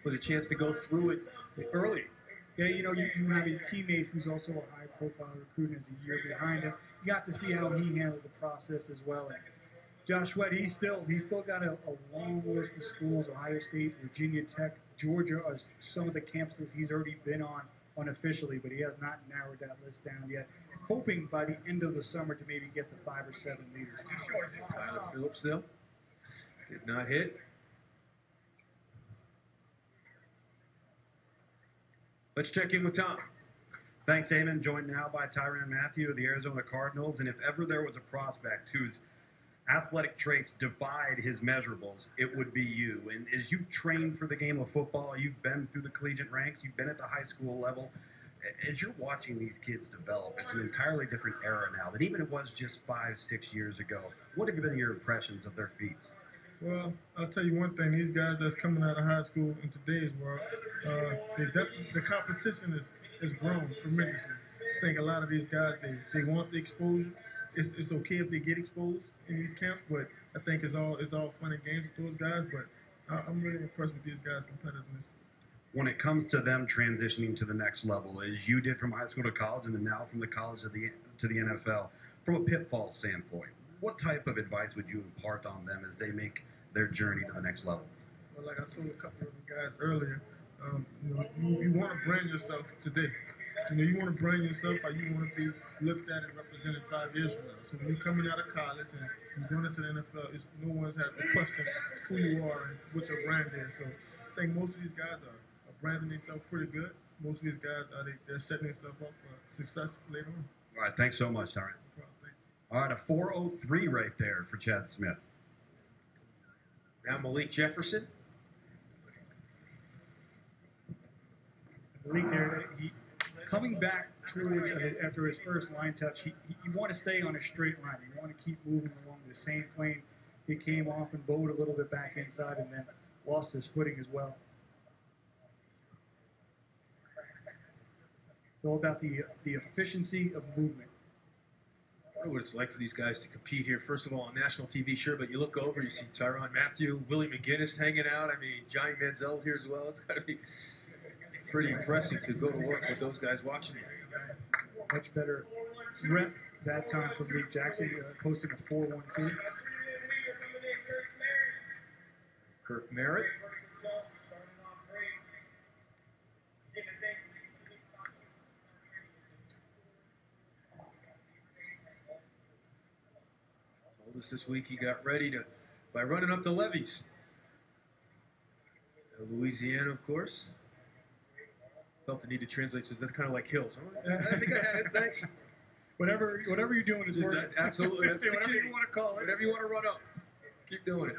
was a chance to go through it early. Yeah, you have a teammate who's also a high-profile recruit and is a year behind him. You got to see how he handled the process as well. And Josh Sweat, he's still got a long list of schools: Ohio State, Virginia Tech, Georgia are some of the campuses he's already been on unofficially, but he has not narrowed that list down yet. Hoping by the end of the summer to maybe get to 5 or 7 leaders. Tyler Phillips, though, did not hit. Let's check in with Tom. Thanks, Eamon. Joined now by Tyrann Mathieu of the Arizona Cardinals. And if ever there was a prospect whose athletic traits defied his measurables, it would be you. And as you've trained for the game of football, you've been through the collegiate ranks, you've been at the high school level. As you're watching these kids develop, it's an entirely different era now than even it was just 5-6 years ago. What have been your impressions of their feats? Well, I'll tell you one thing. These guys that's coming out of high school in today's world, the competition is grown tremendously. I think a lot of these guys, they want the exposure. It's okay if they get exposed in these camps, but I think it's all fun and games with those guys. But I'm really impressed with these guys' competitiveness. When it comes to them transitioning to the next level, as you did from high school to college and then now from the college to the NFL, from a pitfall standpoint, what type of advice would you impart on them as they make their journey to the next level? Well, like I told a couple of the guys earlier, you want to brand yourself today. You want to brand yourself how you want to be looked at and represented 5 years from now. So when you're coming out of college and you're going into the NFL, no one's has to question who you are and what your brand is. So I think most of these guys are branding themselves pretty good. Most of these guys, they're setting themselves up for success later on. All right, thanks so much, Tyrann. All right, a 4.03 right there for Chad Smith. Now Malik Jefferson. Malik there, coming back towards after his first line touch, you want to stay on a straight line. You want to keep moving along the same plane. He came off and bowed a little bit back inside and then lost his footing as well. All about the efficiency of movement. I don't know what it's like for these guys to compete here. First of all, on national TV, sure, but you look over, you see Tyrann Mathieu, Willie McGinnis hanging out. I mean, Johnny Manziel's here as well. It's got to be pretty impressive to go to work with those guys watching you. Much better rep that time for Malik Jackson, posting a 4.12. Kirk Merritt. This week he got ready by running up the levees. Louisiana, of course. Felt the need to translate, says that's kind of like hills. I think I had it, thanks. Whatever you're doing is working. Absolutely, that's whatever you want to call it. Whatever you want to run up, keep doing it.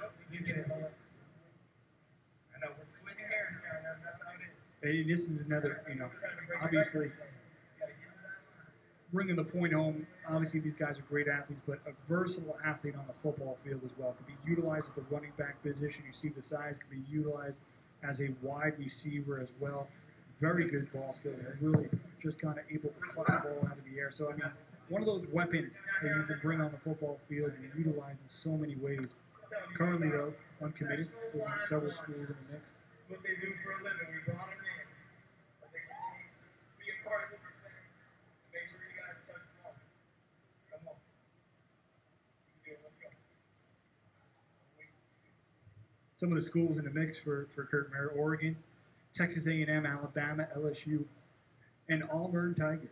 Hey, this is another, obviously, bringing the point home, obviously these guys are great athletes, but a versatile athlete on the football field as well. Could be utilized at the running back position. You see the size. Could be utilized as a wide receiver as well. Very good ball skills. And really just kind of able to pluck the ball out of the air. So, I mean, one of those weapons that you can bring on the football field and utilize in so many ways. Currently, though, uncommitted. Still in several schools in the mix. What they do for a living. We brought them in. But they can be a part of this event. Make sure you guys touch them up. Come on. Let's go. Some of the schools in the mix for Kurt Merritt: Oregon, Texas A&M, Alabama, LSU, and Auburn Tigers.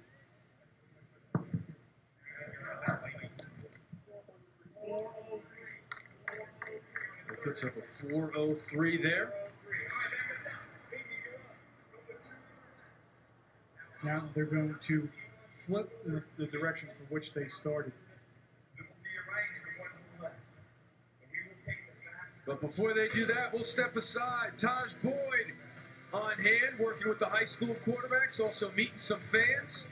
Puts up a 4.03 there. Now they're going to flip the direction from which they started. But before they do that, we'll step aside. Taj Boyd on hand, working with the high school quarterbacks, also meeting some fans.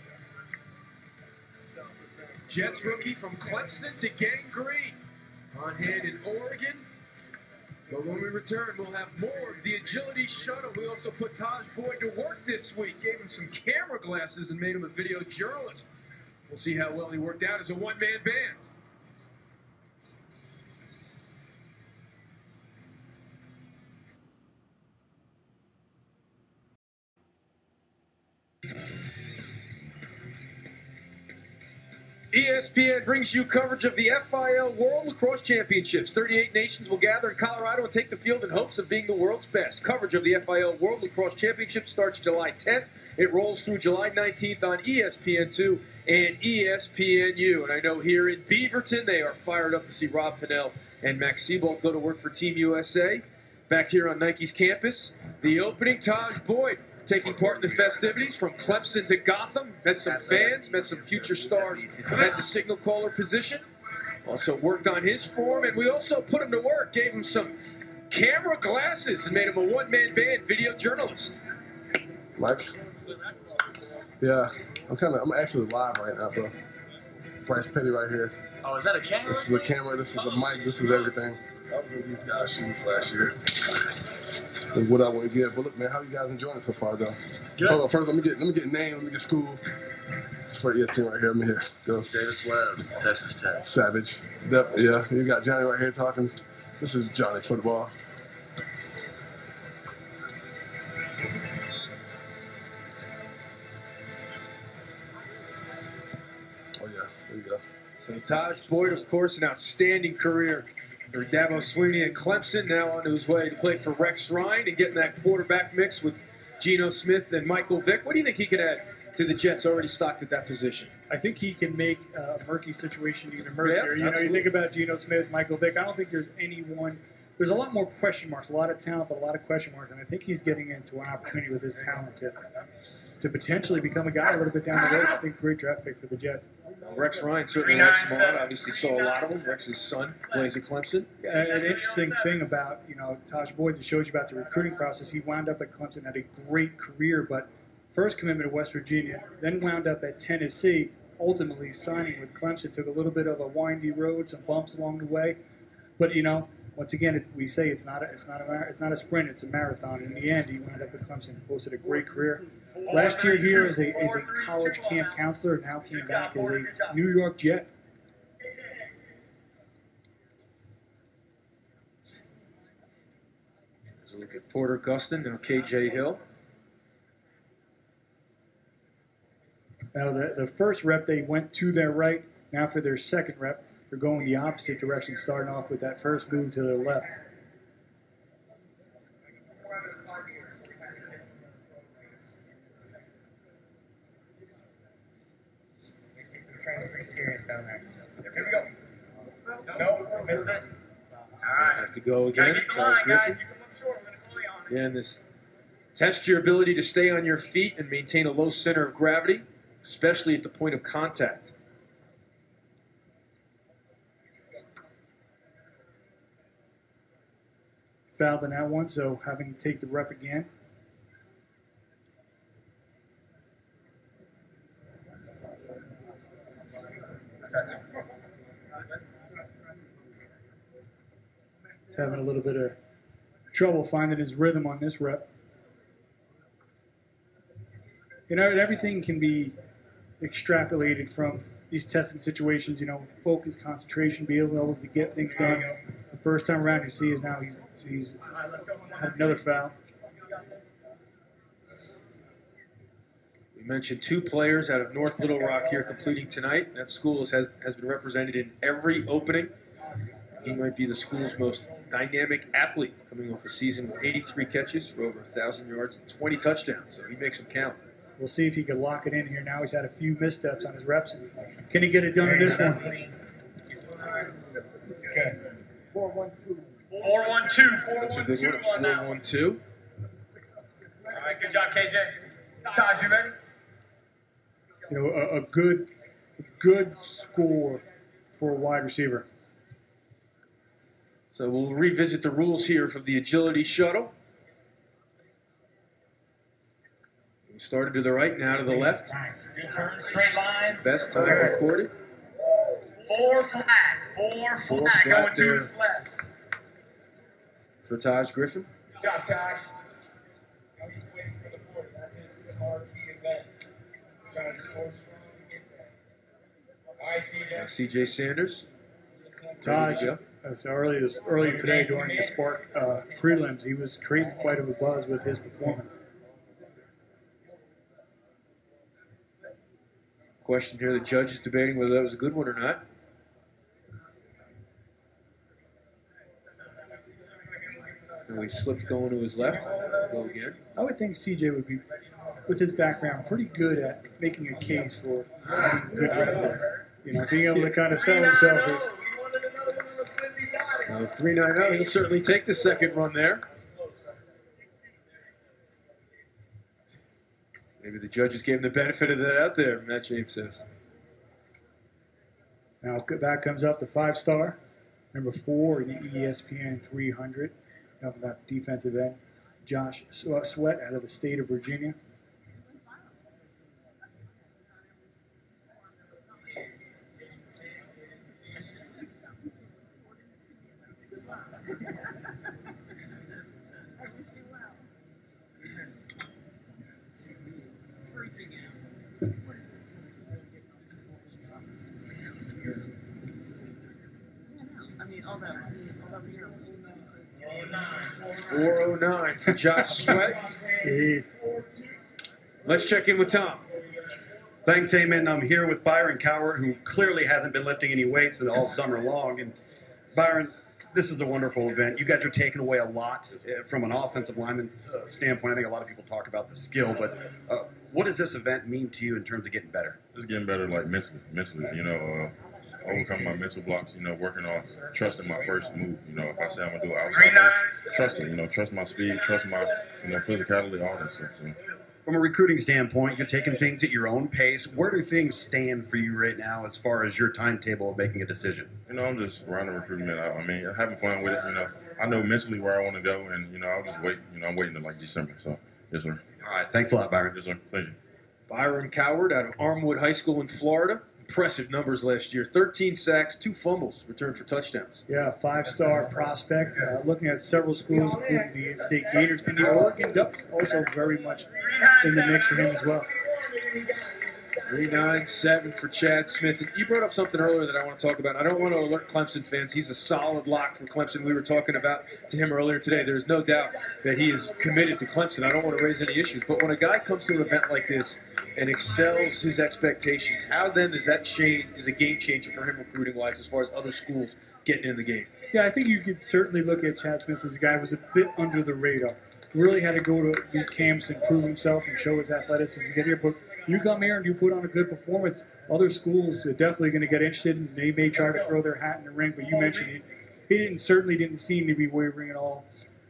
Jets rookie from Clemson to Gang Green on hand in Oregon. But when we return, we'll have more of the agility shuttle. We also put Taj Boyd to work this week, gave him some camera glasses and made him a video journalist. We'll see how well he worked out as a one-man band. ESPN brings you coverage of the FIL World Lacrosse Championships. 38 nations will gather in Colorado and take the field in hopes of being the world's best. Coverage of the FIL World Lacrosse Championships starts July 10th. It rolls through July 19th on ESPN2 and ESPNU. And I know here in Beaverton, they are fired up to see Rob Pennell and Max Seabolt go to work for Team USA. Back here on Nike's campus, the opening, Taj Boyd taking part in the festivities from Clemson to Gotham. Met some fans, met some future stars at the signal caller position. Also worked on his form, and we also put him to work, gave him some camera glasses, and made him a one-man band video journalist. Mike? Yeah, I'm actually live right now, bro. Bryce Petty right here. Oh, is that a camera? This is a camera, this is a mic, this is everything. I was with these guys shooting last year. That's what I want to get. But look, man, how you guys enjoying it so far, though? Good. Hold on, first let me get name, let me get school. It's for ESPN right here. Let me hear. Go. Davis Webb, Texas Tech. Savage. Yeah, you got Johnny right here talking. This is Johnny Football. Oh yeah, there you go. So Taj Boyd, of course, an outstanding career for Dabo Swinney and Clemson, now on his way to play for Rex Ryan and getting that quarterback mix with Geno Smith and Michael Vick. What do you think he could add to the Jets already stocked at that position? I think he can make a murky situation even murkier. Yeah, you think about Geno Smith, Michael Vick. I don't think there's anyone. There's a lot more question marks, a lot of talent, but a lot of question marks. And I think he's getting into an opportunity with his talent to potentially become a guy a little bit down the road. I think great draft pick for the Jets. Rex Ryan certainly likes him a lot. Obviously saw a lot of him. Rex's son plays at Clemson. An interesting thing about, Taj Boyd that shows you about the recruiting process, he wound up at Clemson, had a great career, but first commitment to West Virginia, then wound up at Tennessee, ultimately signing with Clemson. Took a little bit of a windy road, some bumps along the way, but once again, we say it's not a sprint, it's a marathon. In the end, he wound up at Clemson, posted a great career. Last year here as a college camp counselor, now came back as a New York Jet. There's a look at Porter Gustin, now KJ Hill. Now the first rep, they went to their right. Now for their second rep, they're going the opposite direction, starting off with that first move to their left. Training pretty serious down there. Here we go. Nope, missed it. All right. Have to go again. Get the line, guys. You come up short. We're going to call you on it. Again, this test your ability to stay on your feet and maintain a low center of gravity, especially at the point of contact. Fouled in that one, so having to take the rep again. He's having a little bit of trouble finding his rhythm on this rep. You know, everything can be extrapolated from these testing situations. You know, focus, concentration, be able to get things done. The first time around, you see is now he's had another foul. We mentioned 2 players out of North Little Rock here completing tonight. That school has been represented in every opening. He might be the school's most dynamic athlete, coming off a season with 83 catches for over 1,000 yards and 20 touchdowns, so he makes them count. We'll see if he can lock it in here now. He's had a few missteps on his reps. Can he get it done in this one? Okay. 4-1-2. That's a good one. 4-1-2. All right, good job, KJ. Taj, you ready? You know, a good score for a wide receiver. So we'll revisit the rules here from the agility shuttle. We started to the right, now to the left. Nice. Good turn, straight lines. Best time recorded. 4 flat. 4 flat. Going to his left. For Taj Griffin. Good job, Taj. Now he's waiting for the 40. That's his marquee event. He's trying to score strong to get there. All right, CJ. CJ Sanders. Taj, so earlier today during the SPARQ prelims, he was creating quite a buzz with his performance. Question here, the judge is debating whether that was a good one or not. And he slipped going to his left. Go again. I would think CJ would be, with his background, pretty good at making a case for having a good record. You know, being able to kind of sell himself as 3-9-0. He'll certainly take the second run there. Maybe the judges gave him the benefit of that out there, Matt James says. Now back comes up the 5-star, number 4 in the ESPN 300. Talking about defensive end, Josh Sweat out of the state of Virginia. .409 for Josh Sweat. Let's check in with Tom. Thanks, Eamon. I'm here with Byron Coward, who clearly hasn't been lifting any weights all summer long. And Byron, this is a wonderful event. You guys are taking away a lot from an offensive lineman standpoint. I think a lot of people talk about the skill, but what does this event mean to you in terms of getting better? Just getting better, like mentally, you know, overcoming my mental blocks, you know, working on trusting my first move. You know, if I say I'm going to do it outside, trust it, you know, trust my speed, trust my, you know, physicality, all that stuff. So. From a recruiting standpoint, you're taking things at your own pace. Where do things stand for you right now as far as your timetable of making a decision? You know, I'm just running recruitment out. I mean, having fun with it, you know. I know mentally where I want to go, and, you know, I'll just wait. You know, I'm waiting until, like, December. So, yes, sir. All right. Thanks a lot, Byron. Yes, sir. Thank you. Byron Coward out of Armwood High School in Florida. Impressive numbers last year. 13 sacks, 2 fumbles, returned for touchdowns. Yeah, 5-star prospect. Looking at several schools, including the in-state Gators, and the Oregon Ducks also very much in the mix for him as well. 3-9-7 for Chad Smith. And you brought up something earlier that I want to talk about. I don't want to alert Clemson fans. He's a solid lock for Clemson. We were talking about to him earlier today. There's no doubt that he is committed to Clemson. I don't want to raise any issues. But when a guy comes to an event like this and excels his expectations, how then does that change, is a game changer for him recruiting-wise as far as other schools getting in the game? Yeah, I think you could certainly look at Chad Smith as a guy who was a bit under the radar. Really had to go to these camps and prove himself and show his athleticism to get here. But you come here and you put on a good performance, other schools are definitely going to get interested, and they may try to throw their hat in the ring. But you mentioned he certainly didn't seem to be wavering at all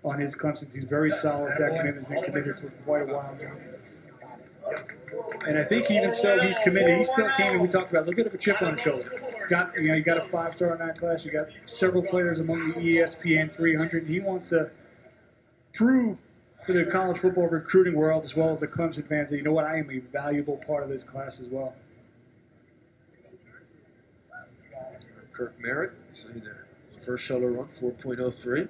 on his Clemson. He's very solid. That commitment has been committed for quite a while now. And I think even so, he's committed. He still came, and we talked about a little bit of a chip on his shoulder. You got a 5-star in that class. You got several players among the ESPN 300. He wants to prove to the college football recruiting world as well as the Clemson fans that, you know what, I am a valuable part of this class as well. Kirk Merritt, see the First shuttle run, 4.03.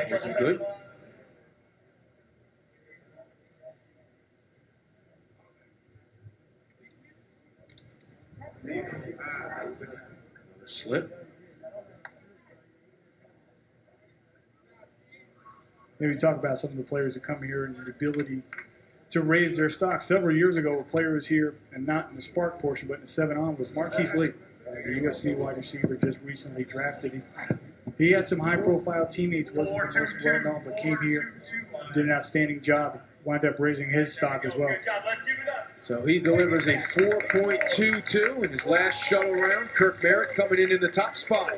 Wasn't good. Slip. Maybe talk about some of the players that come here and the ability to raise their stock. Several years ago, a player was here, and not in the SPARQ portion, but in the 7-on, was Marquise Lee, the USC wide receiver, just recently drafted. He had some high-profile teammates, wasn't the most well-known, but came here, did an outstanding job, wound up raising his stock as well. So he delivers a 4.22 in his last shuttle round. Kirk Merritt coming in the top spot.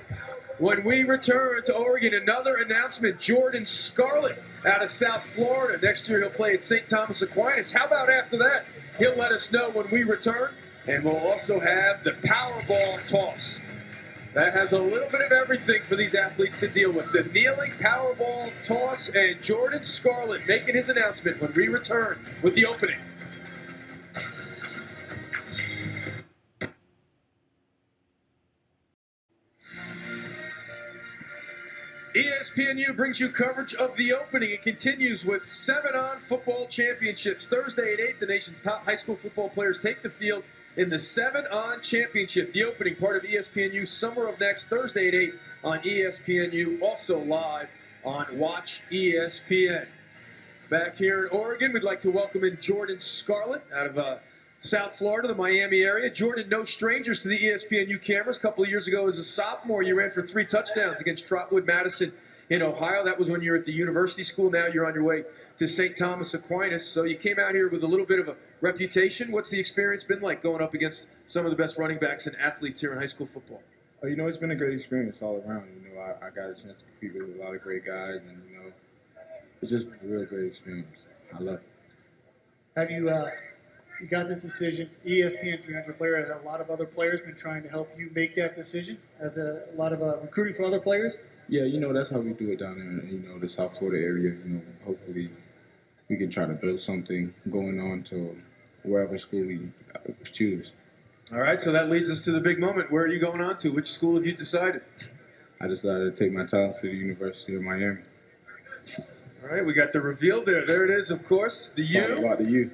When we return to Oregon, another announcement. Jordan Scarlett out of South Florida. Next year he'll play at St. Thomas Aquinas. How about after that? He'll let us know when we return. And we'll also have the Powerball toss. That has a little bit of everything for these athletes to deal with. The kneeling Powerball toss and Jordan Scarlett making his announcement when we return with the opening. ESPNU brings you coverage of the opening. It continues with 7-on football championships. Thursday at 8, the nation's top high school football players take the field in the 7-on championship. The opening, part of ESPNU Summer of Next, Thursday at 8 on ESPNU, also live on Watch ESPN. Back here in Oregon, we'd like to welcome in Jordan Scarlett out of South Florida, the Miami area. Jordan, no strangers to the ESPNU cameras. A couple of years ago as a sophomore, you ran for 3 touchdowns against Trotwood Madison in Ohio. That was when you were at the university school. Now you're on your way to St. Thomas Aquinas. So you came out here with a little bit of a reputation. What's the experience been like going up against some of the best running backs and athletes here in high school football? Oh, it's been a great experience all around. I got a chance to compete with a lot of great guys, and, it's just a real great experience. I love it. Have you you got this decision? ESPN 300 player, has a lot of other players been trying to help you make that decision? As a lot of recruiting for other players? Yeah, that's how we do it down there in, the South Florida area. Hopefully we can try to build something going on to wherever school we choose. All right, so that leads us to the big moment. Where are you going on to? Which school have you decided? I decided to take my talents to the University of Miami. All right, we got the reveal there. There it is, of course. The U. Talk about the U.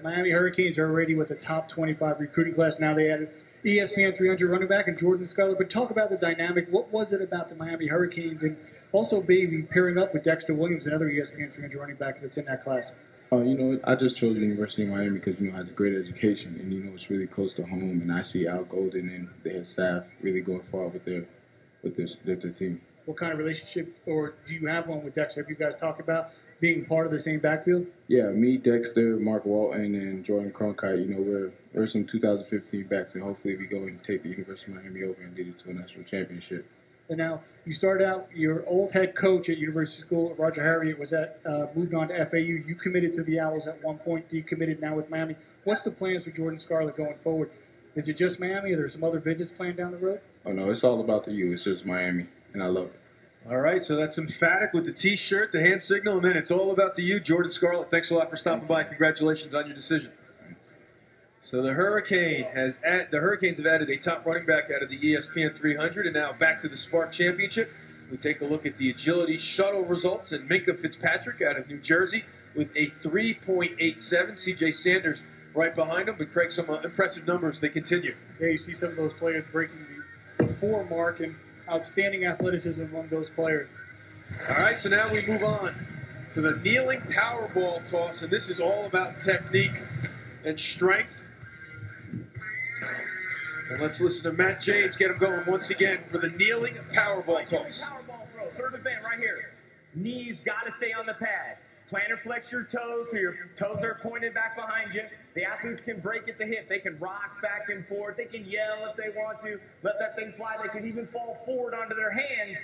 Miami Hurricanes are already with a top 25 recruiting class. Now they added ESPN 300 running back and Jordan Scarlett. But talk about the dynamic. What was it about the Miami Hurricanes and also maybe pairing up with Dexter Williams, another ESPN 300 running back that's in that class? I just chose the University of Miami because, it has a great education and, it's really close to home. And I see Al Golden and their staff really going far with their team. What kind of relationship, or do you have one with Dexter? Have you guys talked about being part of the same backfield? Yeah, me, Dexter, Mark Walton, and Jordan Cronkite, we're some 2015 backs, and hopefully we go and take the University of Miami over and lead it to a national championship. And now, you started out, your old head coach at University School, Roger Harriet, was moved on to FAU. You committed to the Owls at one point. You committed now with Miami. What's the plans for Jordan Scarlett going forward? Is it just Miami, or are there some other visits planned down the road? Oh, no, it's all about the U. It's just Miami, and I love it. All right, so that's emphatic with the T-shirt, the hand signal, and then it's all about the U. Jordan Scarlett, thanks a lot for stopping by. Congratulations on your decision. Thanks. So the Hurricanes have added a top running back out of the ESPN 300, and now back to the SPARQ Championship. We take a look at the agility shuttle results, and Minka Fitzpatrick out of New Jersey with a 3.87. C.J. Sanders right behind him, but Craig, some impressive numbers. They continue. Yeah, you see some of those players breaking the 4 mark, and outstanding athleticism among those players. All right, so now we move on to the kneeling Powerball toss, and this is all about technique and strength. And let's listen to Matt James get him going once again for the kneeling Powerball toss. Powerball throw, third event right here. Knees got to stay on the pad. Plantar flex your toes so your toes are pointed back behind you. The athletes can break at the hip. They can rock back and forth. They can yell if they want to. Let that thing fly. They can even fall forward onto their hands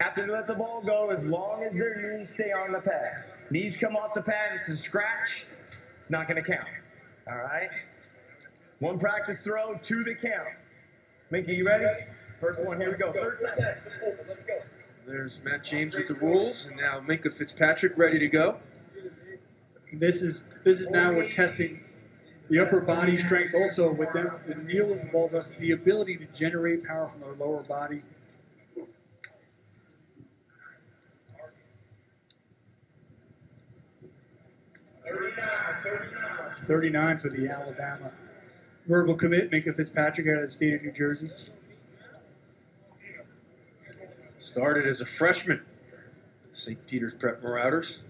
after they let the ball go, as long as their knees stay on the pad. Knees come off the pad. It's a scratch. It's not going to count. All right? 1 practice throw, 2 to count. Mickey, you ready? First one. Here we go. Third test. Let's go. There's Matt James with the rules, and now Minka Fitzpatrick ready to go. This is now we're testing The upper body strength also with them, the kneeling ball does the ability to generate power from their lower body. $39 for the Alabama verbal commit, Minka Fitzpatrick out of the state of New Jersey. Started as a freshman, St. Peter's Prep Marauders.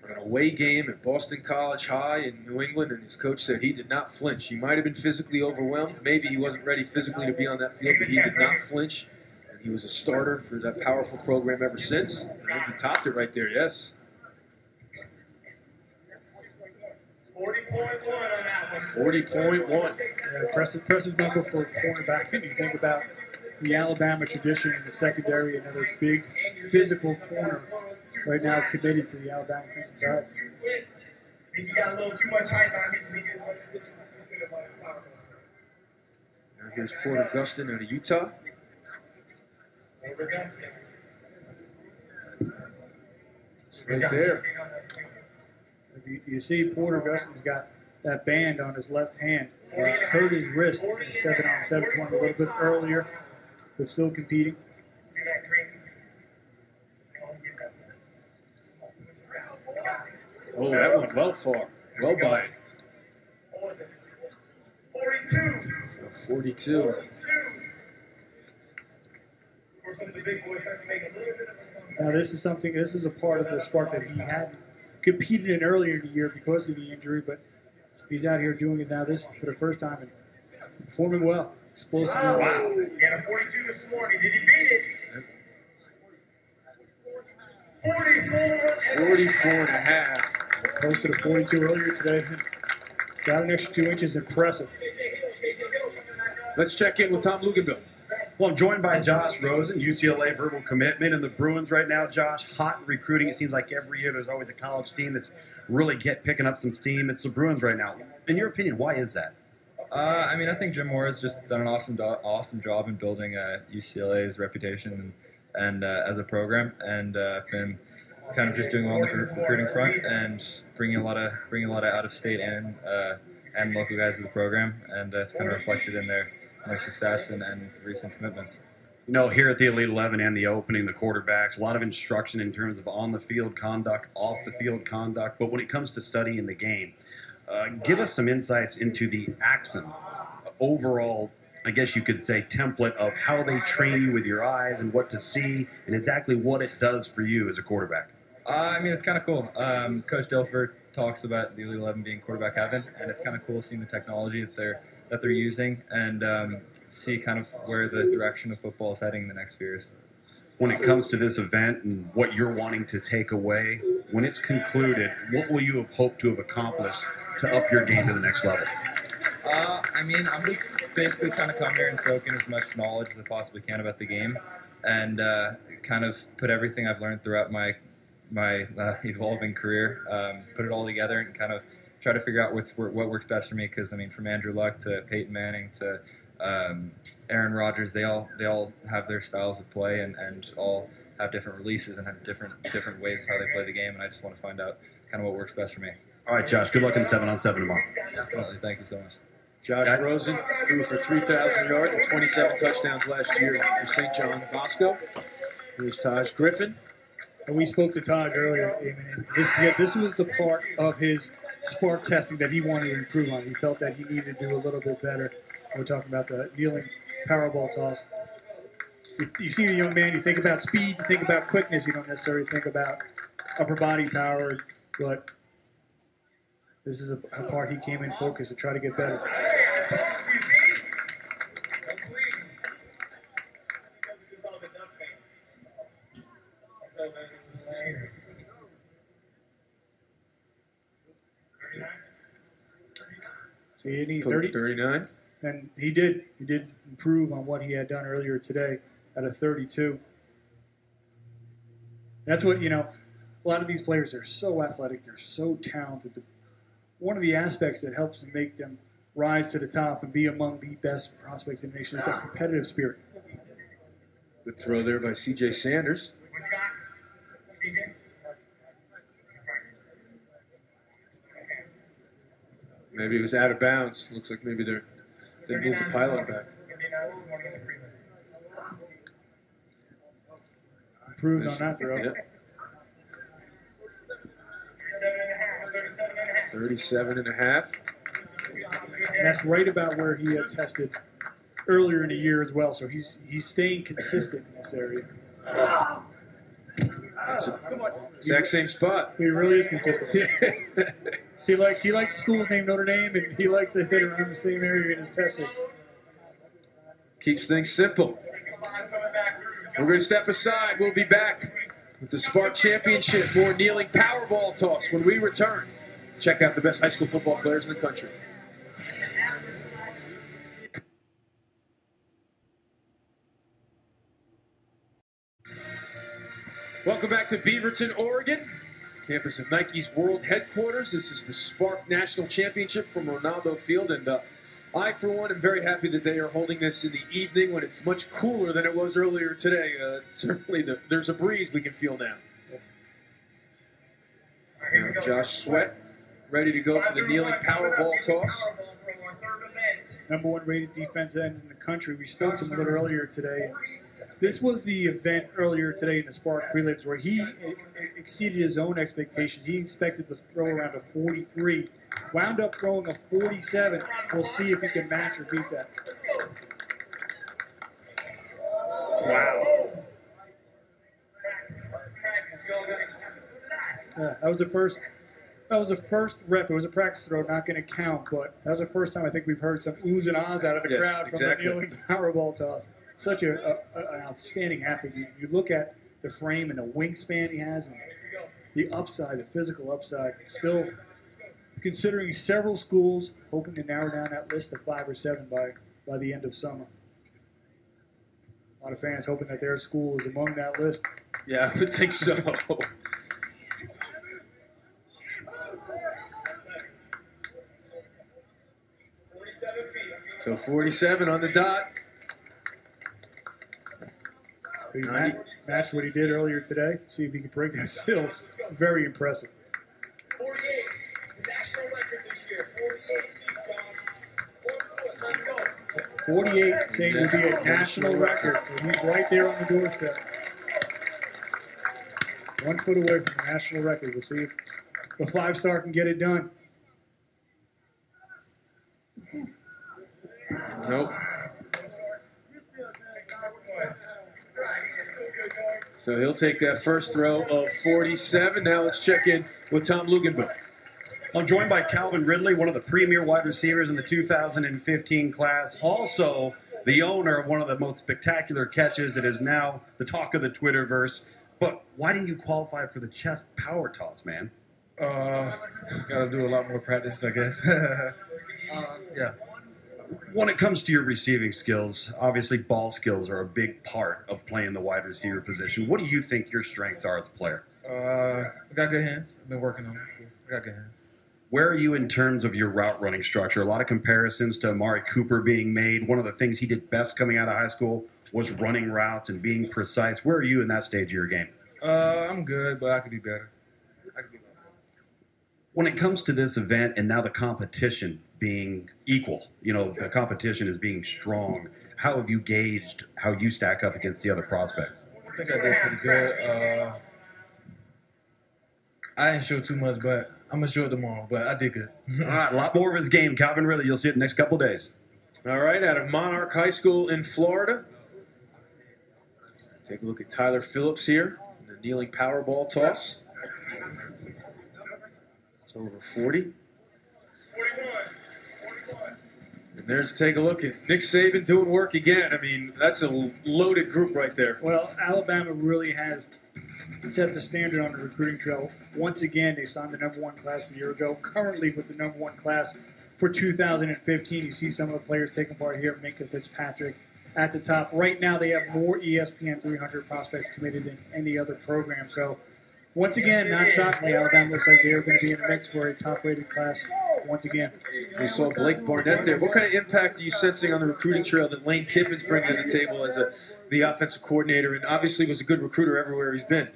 An away game at Boston College High in New England, and his coach said he did not flinch. He might have been physically overwhelmed. Maybe he wasn't ready physically to be on that field, but he did not flinch. And he was a starter for that powerful program ever since. I think he topped it right there, yes. 40.1 on that one. 40.1. Yeah, impressive number for a cornerback. When you think about the Alabama tradition in the secondary, another big physical corner right now committed to the Alabama Crimson Tide. You got a little too much height on his knees. Now here's Porter Gustin out of Utah. Right there. You see Porter Gustin's got that band on his left hand. Hurt his wrist in the 7-on-7 tournament a little bit earlier, but still competing. Oh, that went well far. Well by it. 42. So 42. Now this is a part of the SPARQ that he hadn't competed in earlier in the year because of the injury, but he's out here doing it now this for the first time and performing well. Explosive. Wow. He had a 42 this morning. Did he beat it? 44 and a half. Posted a 42 earlier today. Got an extra 2 inches. Impressive. Let's check in with Tom Luganville. Well, I'm joined by Josh Rosen, UCLA verbal commitment, and the Bruins right now. Josh, hot recruiting. It seems like every year there's always a college team that's really picking up some steam. It's the Bruins right now. In your opinion, why is that? I mean, I think Jim Moore has just done an awesome job in building UCLA's reputation and as a program, and been kind of just doing well on the recruiting front and bringing a lot of out of state and local guys to the program, and it's kind of reflected in their success and recent commitments. You know, here at the Elite 11 and the opening, the quarterbacks, a lot of instruction in terms of on-the-field conduct, off-the-field conduct. But when it comes to studying the game, give us some insights into the Axon overall, I guess you could say, template of how they train you with your eyes and what to see and exactly what it does for you as a quarterback. I mean, it's kind of cool. Coach Dilfer talks about the Elite 11 being quarterback heaven, and it's kind of cool seeing the technology that they're using and see kind of where the direction of football is heading in the next few years. When it comes to this event and what you're wanting to take away, when it's concluded, what will you have hoped to have accomplished to up your game to the next level? I mean, I'm just basically kind of come here and soak in as much knowledge as I possibly can about the game, and kind of put everything I've learned throughout my evolving career, put it all together and kind of try to figure out what works best for me. Because I mean, from Andrew Luck to Peyton Manning to Aaron Rodgers, they all have their styles of play and all have different releases and have different ways of how they play the game. And I just want to find out kind of what works best for me. All right, Josh. Good luck in 7-on-7 tomorrow. Definitely. Thank you so much. Josh Rosen threw for 3,000 yards and 27 touchdowns last year for St. John Bosco. Here's Taj Griffin. And we spoke to Taj earlier. This was the part of his SPARQ testing that he wanted to improve on. He felt that he needed to do a little bit better. We're talking about the kneeling powerball toss. You see the young man, you think about speed, you think about quickness, you don't necessarily think about upper body power, but this is a part he came in focused to try to get better. So he need 39. And he did improve on what he had done earlier today at a 32. That's what, a lot of these players are so athletic, they're so talented. One of the aspects that helps to make them rise to the top and be among the best prospects in the nation is that competitive spirit. Good throw there by C.J. Sanders. Maybe it was out of bounds. Looks like maybe they moved the pylon back. Improved on that throw. Yep. 37.5. And that's right about where he had tested earlier in the year as well. So he's staying consistent in this area. Exact same spot. He really is consistent. He likes schools named Notre Dame, and he likes to hit around the same area in his testing. Keeps things simple. We're going to step aside. We'll be back with the SPARQ Championship. More kneeling Powerball toss when we return. Check out the best high school football players in the country. Welcome back to Beaverton, Oregon, campus of Nike's world headquarters. This is the SPARQ National Championship from Ronaldo Field, and I, for one, am very happy that they are holding this in the evening when it's much cooler than it was earlier today. Certainly, there's a breeze we can feel now. Josh Sweat, ready to go for the kneeling Powerball toss. #1 rated defense end in the country. We spoke to him a little earlier today. This was the event earlier today in the SPARQ prelims where he exceeded his own expectations. He expected to throw around a 43. Wound up throwing a 47. We'll see if he can match or beat that. Wow. That was the first. That was the first rep. It was a practice throw, not going to count, but that was the first time I think we've heard some oohs and ahs out of the crowd from the kneeling Powerball toss. Such an outstanding athlete. You look at the frame and the wingspan he has, and the upside, the physical upside. Still considering several schools, hoping to narrow down that list to 5 or 7 by the end of summer. A lot of fans hoping that their school is among that list. Yeah, I would think so. So 47 on the dot. He matched what he did earlier today. See if he can break that still. Very impressive. 48. It's a national record this year. 48 feet, Josh. 1 foot. Let's go. 48 saying will be a national record. And he's right there on the doorstep. 1 foot away from the national record. We'll see if the 5-star can get it done. Nope. So he'll take that first throw of 47. Now let's check in with Tom Luginbill. I'm joined by Calvin Ridley, one of the premier wide receivers in the 2015 class. Also, the owner of one of the most spectacular catches. It is now the talk of the Twitterverse. But why didn't you qualify for the chest power toss, man? Gotta do a lot more practice, I guess. Yeah. When it comes to your receiving skills, obviously ball skills are a big part of playing the wide receiver position. What do you think your strengths are as a player? I got good hands. I've been working on it. I got good hands. Where are you in terms of your route running structure? A lot of comparisons to Amari Cooper being made. One of the things he did best coming out of high school was running routes and being precise. Where are you in that stage of your game? I'm good, but I could be better. When it comes to this event and now the competition being equal, the competition is being strong, how have you gauged how you stack up against the other prospects? I think I did pretty good. I didn't show too much, but I'm going to show it tomorrow, but I did good. All right, a lot more of his game. Calvin Ridley, you'll see it the next couple days. All right, out of Monarch High School in Florida. Take a look at Tyler Phillips here, the kneeling Powerball toss. It's over 40. And there's take a look at Nick Saban doing work again. I mean, that's a loaded group right there. Well, Alabama really has set the standard on the recruiting trail. Once again, they signed the #1 class a year ago. Currently with the #1 class for 2015, you see some of the players taking part here. Minka Fitzpatrick at the top. Right now, they have more ESPN 300 prospects committed than any other program. So, once again, not shockingly, Alabama looks like they're going to be in the mix for a top-rated class once again. We saw Blake Barnett there. What kind of impact are you sensing on the recruiting trail that Lane Kiffin's bringing to the table as the offensive coordinator, and obviously was a good recruiter everywhere he's been?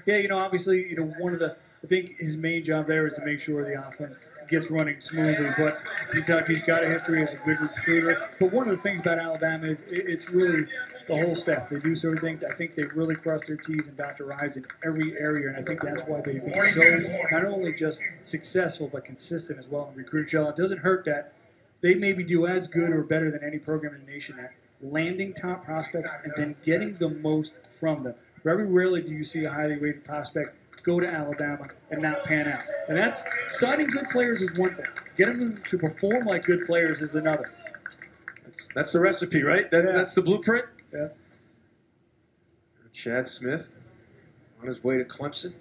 Yeah, obviously, one of the – I think his main job there is to make sure the offense gets running smoothly. But Kentucky's got a history as a good recruiter. But one of the things about Alabama is it's really the whole staff. They do certain things. I think they really cross their T's and dot their I's in every area, and I think that's why they've been so not only just successful but consistent as well in recruiting. It doesn't hurt that they maybe do as good or better than any program in the nation at landing top prospects and then getting the most from them. Very rarely do you see a highly rated prospect go to Alabama and not pan out. And that's signing good players is one thing. Getting them to perform like good players is another. That's the recipe, right? That's the blueprint? Yeah. Chad Smith on his way to Clemson.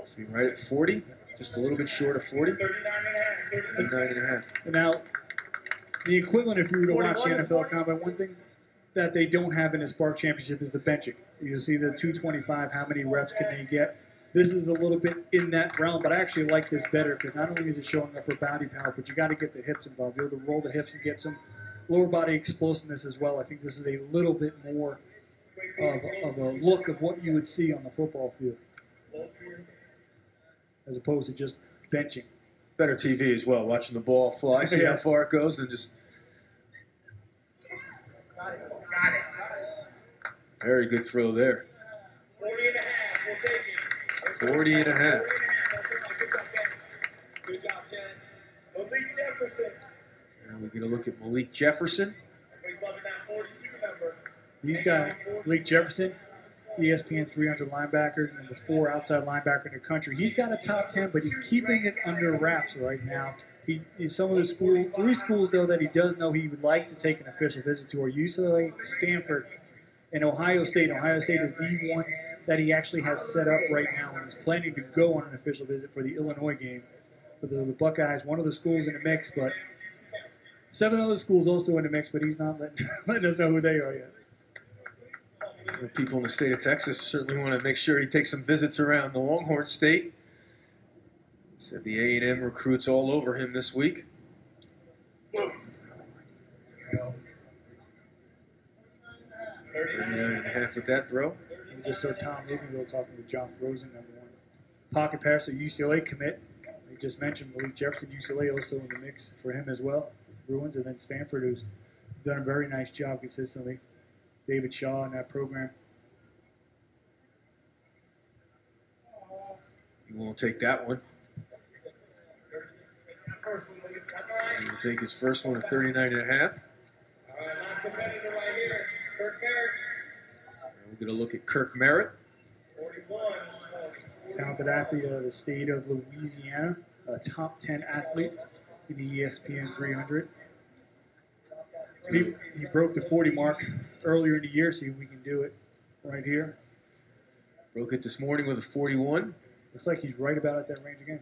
So right at 40, just a little bit short of 40. 39.5. Now, the equivalent, if you were to watch the NFL Combine, one thing that they don't have in the SPARQ Championship is the benching. You'll see the 225, how many reps can they get? This is a little bit in that realm, but I actually like this better because not only is it showing upper body power, but you got to get the hips involved. Be able to roll the hips and get some lower body explosiveness as well. I think this is a little bit more of a look of what you would see on the football field as opposed to just benching. Better TV as well, watching the ball fly, see how far it goes, and just very good throw there. 40.5. Good job, Chad. Malik Jefferson. Now we're going to look at Malik Jefferson. He's got Malik Jefferson, ESPN 300 linebacker, number 4 outside linebacker in the country. He's got a top 10, but he's keeping it under wraps right now. He some of the 3 schools, though, that he does know he would like to take an official visit to are UCLA, Stanford, and Ohio State. Ohio State is the one that he actually has set up right now and is planning to go on an official visit for the Illinois game. For the Buckeyes, one of the schools in the mix, but 7 other schools also in the mix, but he's not letting us know who they are yet. People in the state of Texas certainly want to make sure he takes some visits around the Longhorn State. Said the A&M recruits all over him this week. 39.5 with that throw. We just saw Tom Livinville talking to John Rosen, number 1 pocket passer, UCLA commit. We just mentioned Malik Jefferson, UCLA also in the mix for him as well. Bruins, and then Stanford, who's done a very nice job consistently. David Shaw in that program. He won't take that one. He will take his first one at 39.5. We're going to look at Kirk Merritt. Talented athlete of the state of Louisiana, a top 10 athlete in the ESPN 300. He broke the 40 mark earlier in the year, see if we can do it right here. Broke it this morning with a 41. Looks like he's right about at that range again.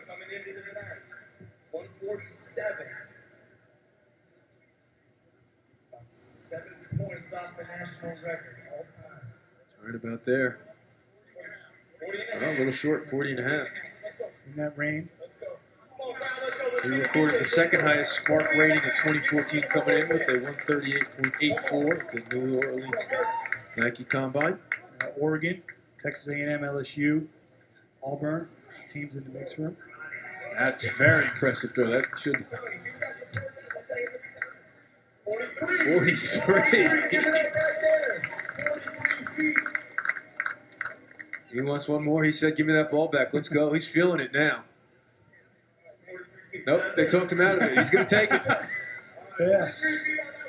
Coming into the night, 147. About 70 points off the national record all time. Right about there. Oh, a little short, 40.5. In that range. He recorded the second highest SPARQ rating of 2014 coming in with a 138.84 at the New Orleans Nike Combine. Oregon, Texas A&M, LSU, Auburn, teams in the mix for him. That's a very impressive throw. That should 43. He wants one more. He said, give me that ball back. Let's go. He's feeling it now. Nope, they talked him out of it. He's going to take it. Yeah.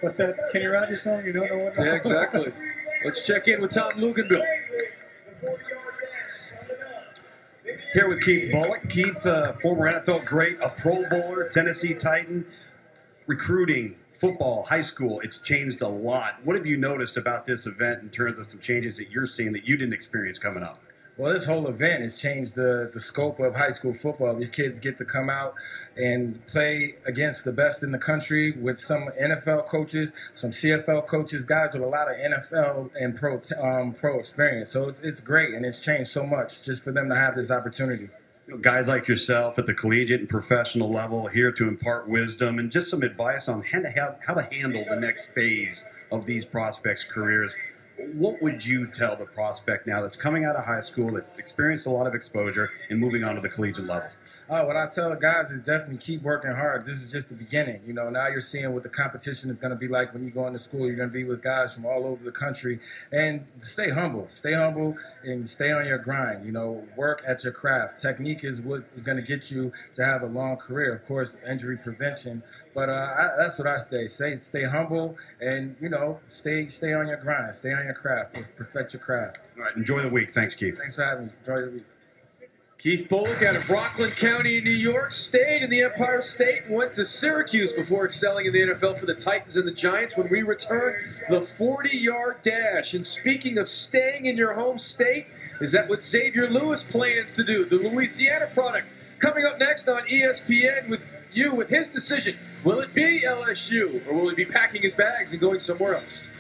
What's that Kenny Rogers song? You don't know what? Yeah, exactly. Let's check in with Tom Luganville. Here with Keith Bullock. Keith, former NFL great, a Pro Bowler, Tennessee Titan. Recruiting, football, high school, it's changed a lot. What have you noticed about this event in terms of some changes that you're seeing that you didn't experience coming up? Well, this whole event has changed the scope of high school football. These kids get to come out and play against the best in the country with some NFL coaches, some CFL coaches, guys with a lot of NFL and pro experience. So it's great, and it's changed so much just for them to have this opportunity. Guys like yourself at the collegiate and professional level here to impart wisdom and just some advice on how to handle the next phase of these prospects' careers. What would you tell the prospect now that's coming out of high school, that's experienced a lot of exposure, and moving on to the collegiate level? What I tell guys is definitely keep working hard. This is just the beginning. Now you're seeing what the competition is going to be like when you go into school. You're going to be with guys from all over the country. And stay humble. Stay humble and stay on your grind. Work at your craft. Technique is what is going to get you to have a long career. Of course, injury prevention. But that's what I say. Stay humble and, stay on your grind. Stay on your craft. Perfect your craft. All right. Enjoy the week. Thanks, Keith. Thanks for having me. Enjoy the week. Keith Bullock out of Rockland County in New York, stayed in the Empire State, and went to Syracuse before excelling in the NFL for the Titans and the Giants. When we return, the 40-yard dash. And speaking of staying in your home state, is that what Xavier Lewis plans to do? The Louisiana product. Coming up next on ESPN with his decision. Will it be LSU, or will he be packing his bags and going somewhere else?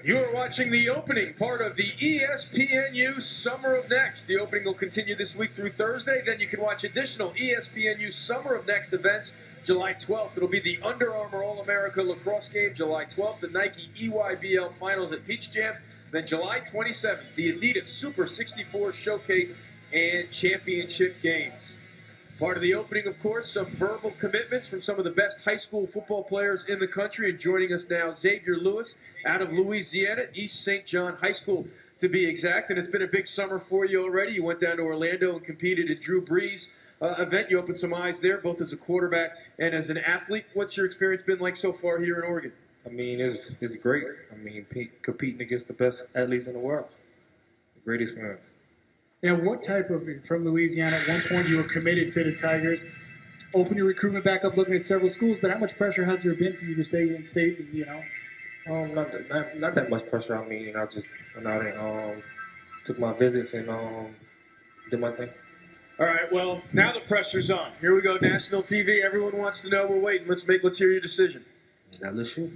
You are watching the opening part of the ESPNU Summer of Next. The opening will continue this week through Thursday. Then you can watch additional ESPNU Summer of Next events. July 12th, it'll be the Under Armour All-America Lacrosse Game. July 12th, the Nike EYBL Finals at Peach Jam. Then July 27th, the Adidas Super 64 Showcase and Championship Games. Part of the opening, of course, some verbal commitments from some of the best high school football players in the country. And joining us now, Xavier Lewis out of Louisiana, East St. John High School to be exact. And it's been a big summer for you already. You went down to Orlando and competed at Drew Brees' event. You opened some eyes there, both as a quarterback and as an athlete. What's your experience been like so far here in Oregon? I mean, it's great. I mean, competing against the best athletes in the world. Great experience. What type of, from Louisiana, at one point you were committed to the Tigers, open your recruitment back up looking at several schools, but how much pressure has there been for you to stay in state, Not that much pressure. I mean, I just went out and took my visits and did my thing. All right, well, now the pressure's on. Here we go, national TV. Everyone wants to know. We're waiting. Let's hear your decision. LSU.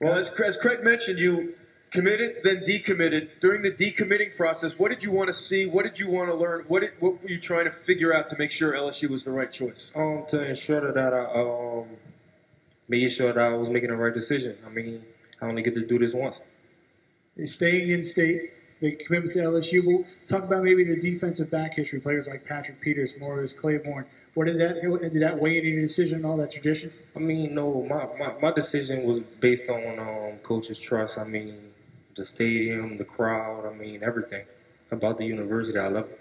Well, as Craig mentioned, you committed, then decommitted. During the decommitting process, what did you want to see? What did you want to learn? What were you trying to figure out to make sure LSU was the right choice? To ensure that I made sure that I was making the right decision. I mean, I only get to do this once. You're staying in state, make commitment to LSU. We'll talk about maybe the defensive back history, players like Patrick Peters, Morris Claiborne. Did that weigh in your decision and all that tradition? I mean, no, my decision was based on coach's trust. I mean, the stadium, the crowd, I mean, everything about the university. I love it.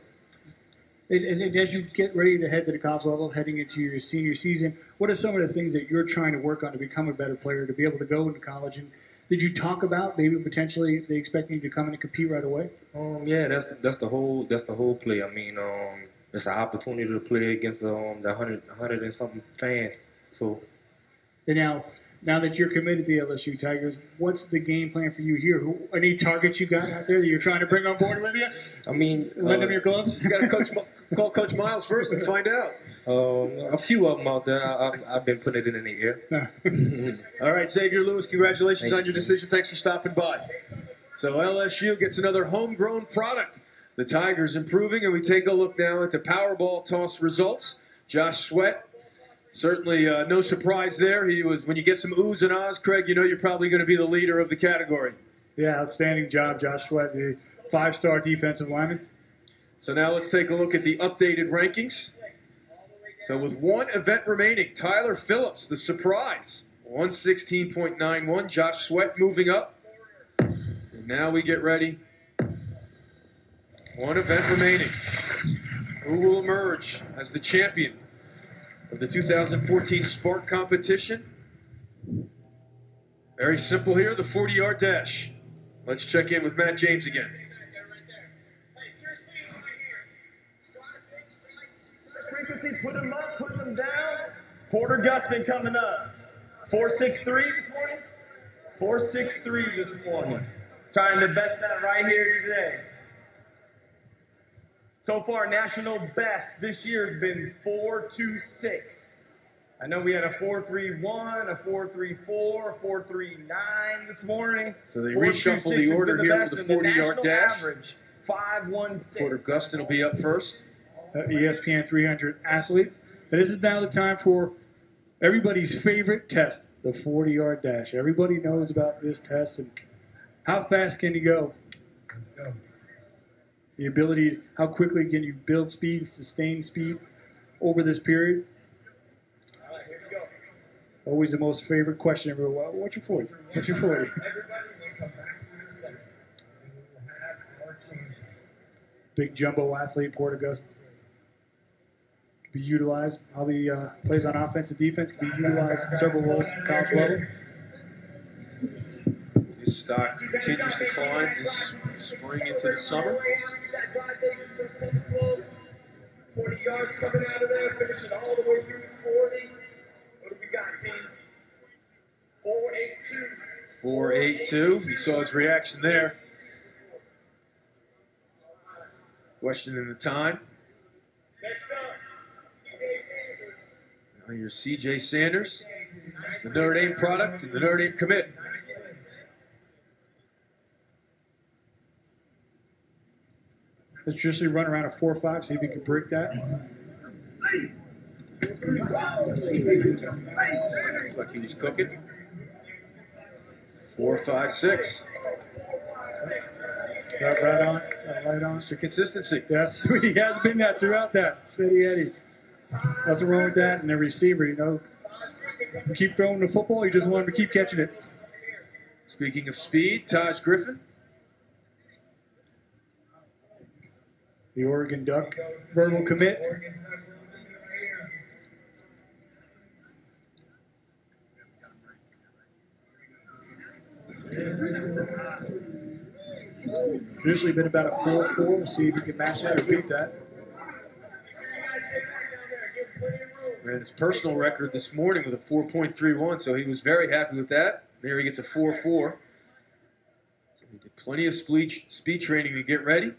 And as you get ready to head to the college level, heading into your senior season, what are some of the things that you're trying to work on to become a better player, to be able to go into college? And did you talk about maybe potentially they expecting you to come in and compete right away? Yeah, that's the whole play. I mean, it's an opportunity to play against the 100 and something fans. So, and now that you're committed to the LSU Tigers, what's the game plan for you here? Any targets you got out there that you're trying to bring on board with you? I mean, lend them your gloves. You got to call Coach Miles first and find out. A few of them out there. I've been putting it in the air. All right, Xavier Lewis, congratulations on your decision. Thanks for stopping by. So LSU gets another homegrown product. The Tigers improving, and we take a look now at the Powerball toss results. Josh Sweat, certainly no surprise there. He was, when you get some oohs and ahs, Craig, you know you're probably going to be the leader of the category. Yeah, outstanding job, Josh Sweat, the 5-star defensive lineman. So now let's take a look at the updated rankings. So with one event remaining, Tyler Phillips, the surprise, 116.91. Josh Sweat moving up. And now we get ready. One event remaining. Who will emerge as the champion of the 2014 SPARQ competition? Very simple here, the 40-yard dash. Let's check in with Matt James again. Frequency, put them up, put them down. Porter Gustin coming up. 463 this morning. 463 this morning. Trying to best that right here today. So far, national best this year has been 426. I know we had a 4.31, a 4.34, a 4.39 this morning. So they reshuffle the order here for the 40-yard dash. Average, 5.16. Porter Gustin will be up first. ESPN 300 athlete. And this is now the time for everybody's favorite test, the 40-yard dash. Everybody knows about this test and how fast can you go? Let's go. The ability, how quickly can you build speed and sustain speed over this period? All right, here we go. Always the most favorite question. Everyone, what's your 40? What's your 40? Everybody will come back to your center. And we will have our change. Big jumbo athlete, Porter Gustin. Can be utilized. Probably plays on offense and defense. Can be utilized in several roles at the college level. His stock continues to climb this spring into the summer. 20 yards coming out of there, finishing all the way through his 40. What do we got, teams? 4.82. 4.82. You saw his reaction there. Questioning the time. Next up, C.J. Sanders. Now here's C.J. Sanders, the Notre Dame product and the Notre Dame commit. Let's traditionally run around a 4.5, see if we can break that. Looks like he was cooking. 4.56. Right on. Right on. Mr. Consistency. Yes, he has been that throughout that. Steady Eddie. Nothing wrong with that. And the receiver, you know, you keep throwing the football, you just want him to keep catching it. Speaking of speed, Taj Griffin. The Oregon Duck verbal commit. Traditionally been about a 4.4. We'll see if he can match that or beat that. Ran his personal record this morning with a 4.31, so he was very happy with that. There he gets a 4.4. So he did plenty of speed training to get ready.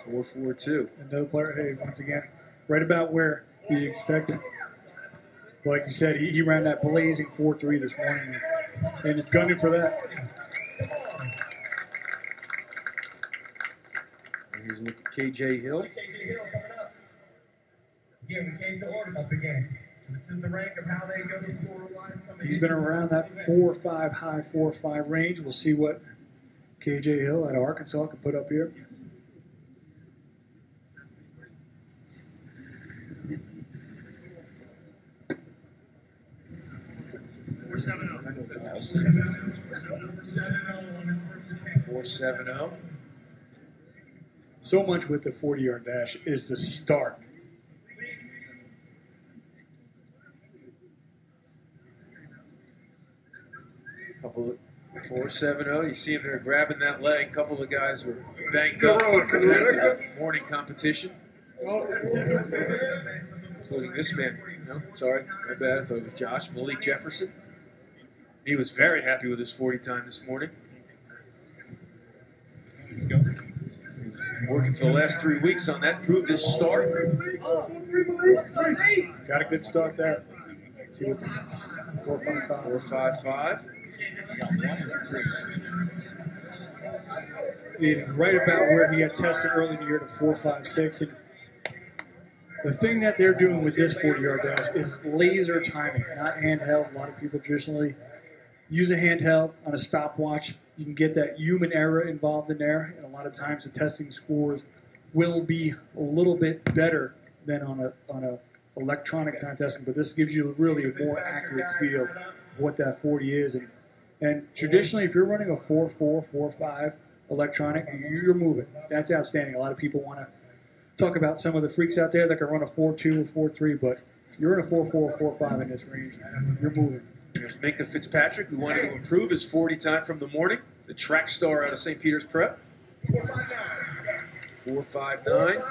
4.42. Another player, hey, once again, right about where he expected. Like you said, he ran that blazing 4.3 this morning, and it's gunning for that. And here's a look at K.J. Hill. K.J. Hill coming up. Again, we changed the orders up again. So this is the rank of how they go to score-wise. He's been around that 4.5, high 4.5 range. We'll see what K.J. Hill out of Arkansas can put up here. .470. So much with the 40-yard dash is the start. Couple of 4.70. You see him there grabbing that leg. A couple of guys were banged up after the morning competition, including this man. No, sorry, my bad. I thought it was Josh. Malik Jefferson. He was very happy with his 40 time this morning. He's working for the last 3 weeks on that. Proved his start. Got a good start there. See what 4.55. 4.55. It's right about where he had tested early in the year to 4.56. And the thing that they're doing with this 40-yard dash is laser timing, not handheld. A lot of people traditionally use a handheld on a stopwatch. You can get that human error involved in there, and a lot of times the testing scores will be a little bit better than on a electronic time testing. But this gives you really a more accurate feel of what that 40 is. And traditionally, if you're running a 4.4, 4.5 electronic, you're moving. That's outstanding. A lot of people want to talk about some of the freaks out there that can run a 4.2 or 4.3, but you're in a 4.4 or 4.5 in this range. You're moving. There's Minka Fitzpatrick, who wanted to improve his 40 time from the morning. The track star out of St. Peter's Prep. 4.59.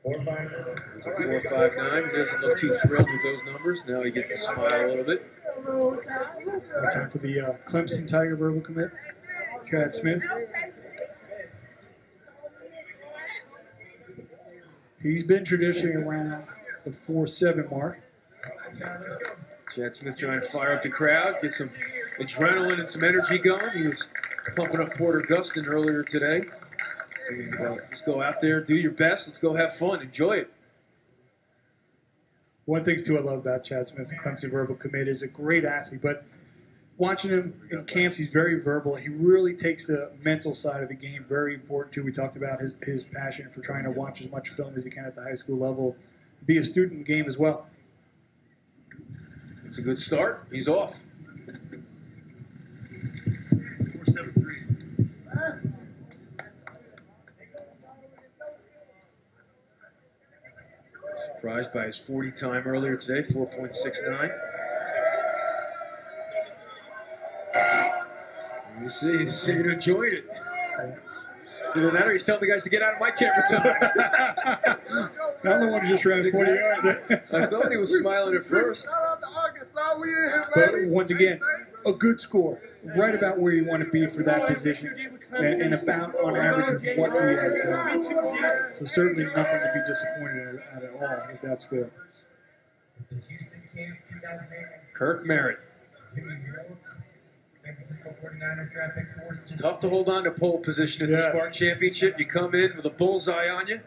4.59. He doesn't look too thrilled with those numbers. Now he gets to smile a little bit. Time for the Clemson Tiger verbal commit. Chad Smith. He's been traditionally around the 4.7 mark. Chad Smith trying to fire up the crowd, get some adrenaline and some energy going. He was pumping up Porter Gustin earlier today. And, just go out there, do your best. Let's go have fun. Enjoy it. One thing, too, I love about Chad Smith, the Clemson verbal commit, is a great athlete. But watching him in camps, he's very verbal. He really takes the mental side of the game very important, too. We talked about his passion for trying to watch as much film as he can at the high school level, be a student in the game as well. It's a good start. He's off. 4.73. Surprised by his 40 time earlier today, 4.69. You see, he's enjoying it. Either that or he's telling the guys to get out of my camera time. I'm the one who just ran 40 yards. I thought he was smiling at first. But once again, a good score, right about where you want to be for that position, and about on average what he has done. So certainly nothing to be disappointed at all with that score. Kirk Merritt. It's tough to hold on to pole position in the SPARQ Championship. You come in with a bullseye on you.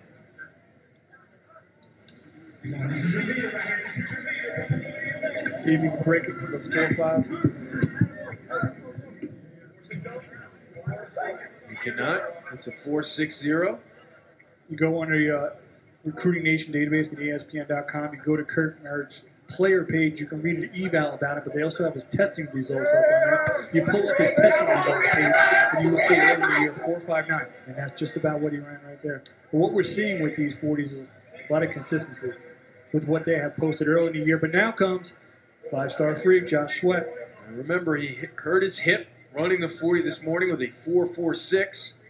See if you can break it from the 4-5. You cannot. It's a 4.60. You go under your Recruiting Nation database at ESPN.com. You go to Kirk Merritt's player page. You can read an eval about it, but they also have his testing results up on there. You pull up his testing results page, and you will see early in the year 4.59, and that's just about what he ran right there. But what we're seeing with these 40s is a lot of consistency with what they have posted early in the year. But now comes five-star freak Josh Sweat. Remember, he hurt his hip running the 40 this morning with a 4.46.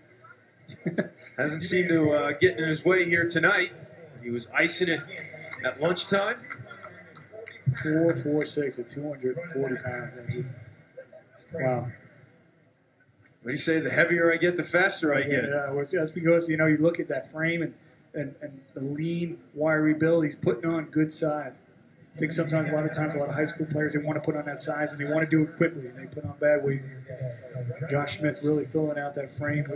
Hasn't seemed to get in his way here tonight. He was icing it at lunchtime. 4.46 at 240 pounds. Wow. What do you say? The heavier I get, the faster I get. Yeah, well, that's because, you know, you look at that frame and the lean, wiry build. He's putting on good size. I think sometimes, a lot of times, a lot of high school players, they want to put on that size and they want to do it quickly, and they put on bad weight. Josh Smith really filling out that frame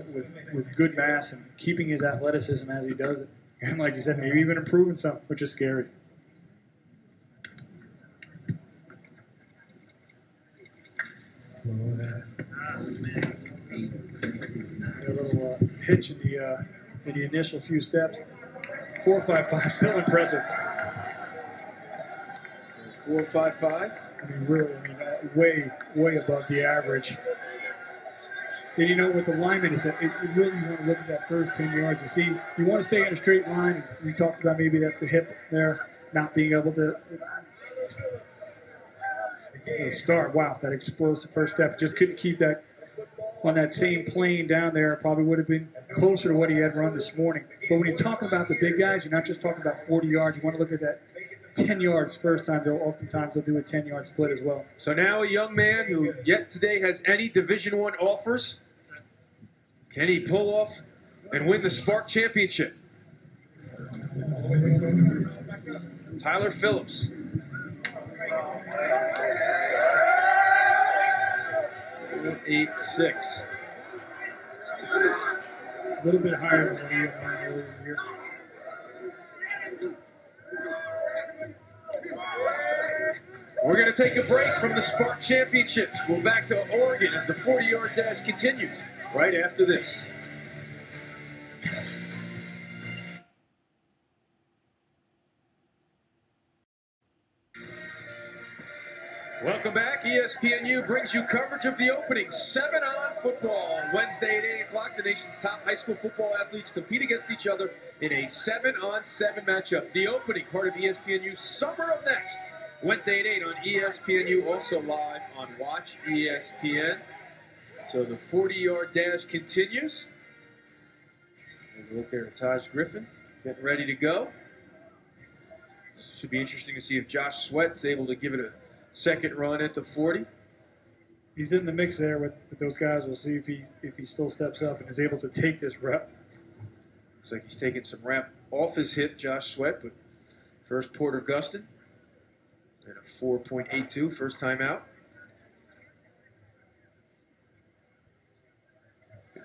with good mass and keeping his athleticism as he does it. And like you said, maybe even improving some, which is scary. A little hitch in the initial few steps. 4.55, still impressive. 4.55. I mean, really, way above the average. And you know, with the lineman, is that you really want to look at that first 10 yards and see. You want to stay in a straight line. We talked about maybe that's the hip there, not being able to start. Wow, that explosive first step. Just couldn't keep that on that same plane down there. Probably would have been closer to what he had run this morning. But when you talk about the big guys, you're not just talking about 40 yards. You want to look at that 10 yards first time. Oftentimes they'll do a 10-yard split as well. So now a young man who yet today has any Division I offers. Can he pull off and win the SPARQ Championship? Tyler Phillips. 4.86. A little bit higher than what he had run earlier in the year. We're going to take a break from the SPARQ Championships. We'll back to Oregon as the 40-yard dash continues right after this. Welcome back. ESPNU brings you coverage of the opening 7-on football on Wednesday at 8 o'clock. The nation's top high school football athletes compete against each other in a 7-on-7 matchup. The opening, part of ESPNU's Summer of Next. Wednesday at 8 on ESPNU, also live on Watch ESPN. So the 40-yard dash continues. Have a look there at Taj Griffin, getting ready to go. Should be interesting to see if Josh Sweat's able to give it a second run at the 40. He's in the mix there with those guys. We'll see if he still steps up and is able to take this rep. Looks like he's taking some wrap off his hip, Josh Sweat, but first Porter Gustin. And a 4.82 first time out.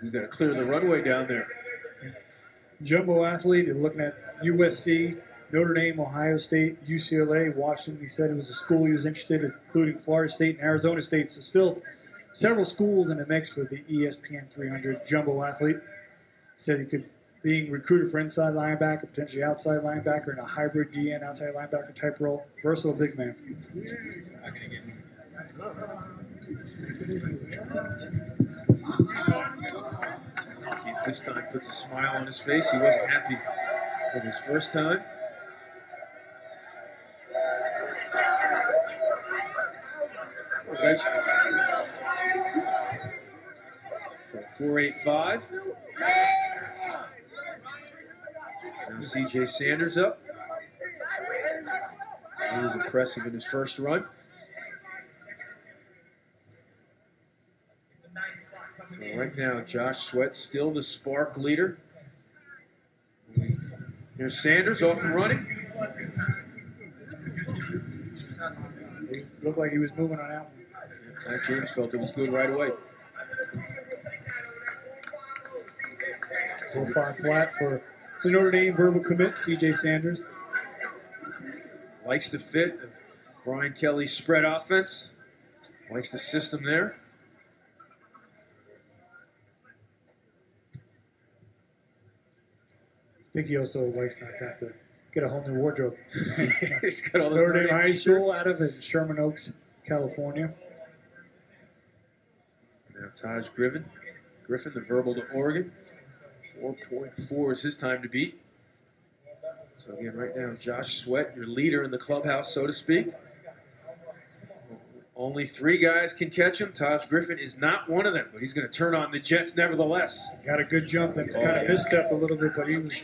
We've got to clear the runway down there. Jumbo athlete. You're looking at USC, Notre Dame, Ohio State, UCLA, Washington. He said it was a school he was interested in, including Florida State and Arizona State. So still several schools in the mix for the ESPN 300 Jumbo athlete. He said he could being recruited for inside linebacker, potentially outside linebacker, in a hybrid DN outside linebacker type role. Versatile big man. Keith this time puts a smile on his face. He wasn't happy with his first time. So 4.85. Now C.J. Sanders up. He was impressive in his first run. So right now, Josh Sweat still the SPARQ leader. Here's Sanders off and running. He looked like he was moving on out. Matt James felt it was good right away. 4.5 flat for the Notre Dame verbal commit, C.J. Sanders. Likes the fit of Brian Kelly's spread offense. Likes the system there. I think he also likes not to have to get a whole new wardrobe. He's got all those Notre Dame High School t-shirts. out of Sherman Oaks, California. Now Taj Griffin, the verbal to Oregon. 4.4 is his time to beat. So again, right now, Josh Sweat, your leader in the clubhouse, so to speak. Only 3 guys can catch him. Taj Griffin is not one of them, but he's going to turn on the Jets nevertheless. Got a good jump that kind of misstepped a little bit, but he was.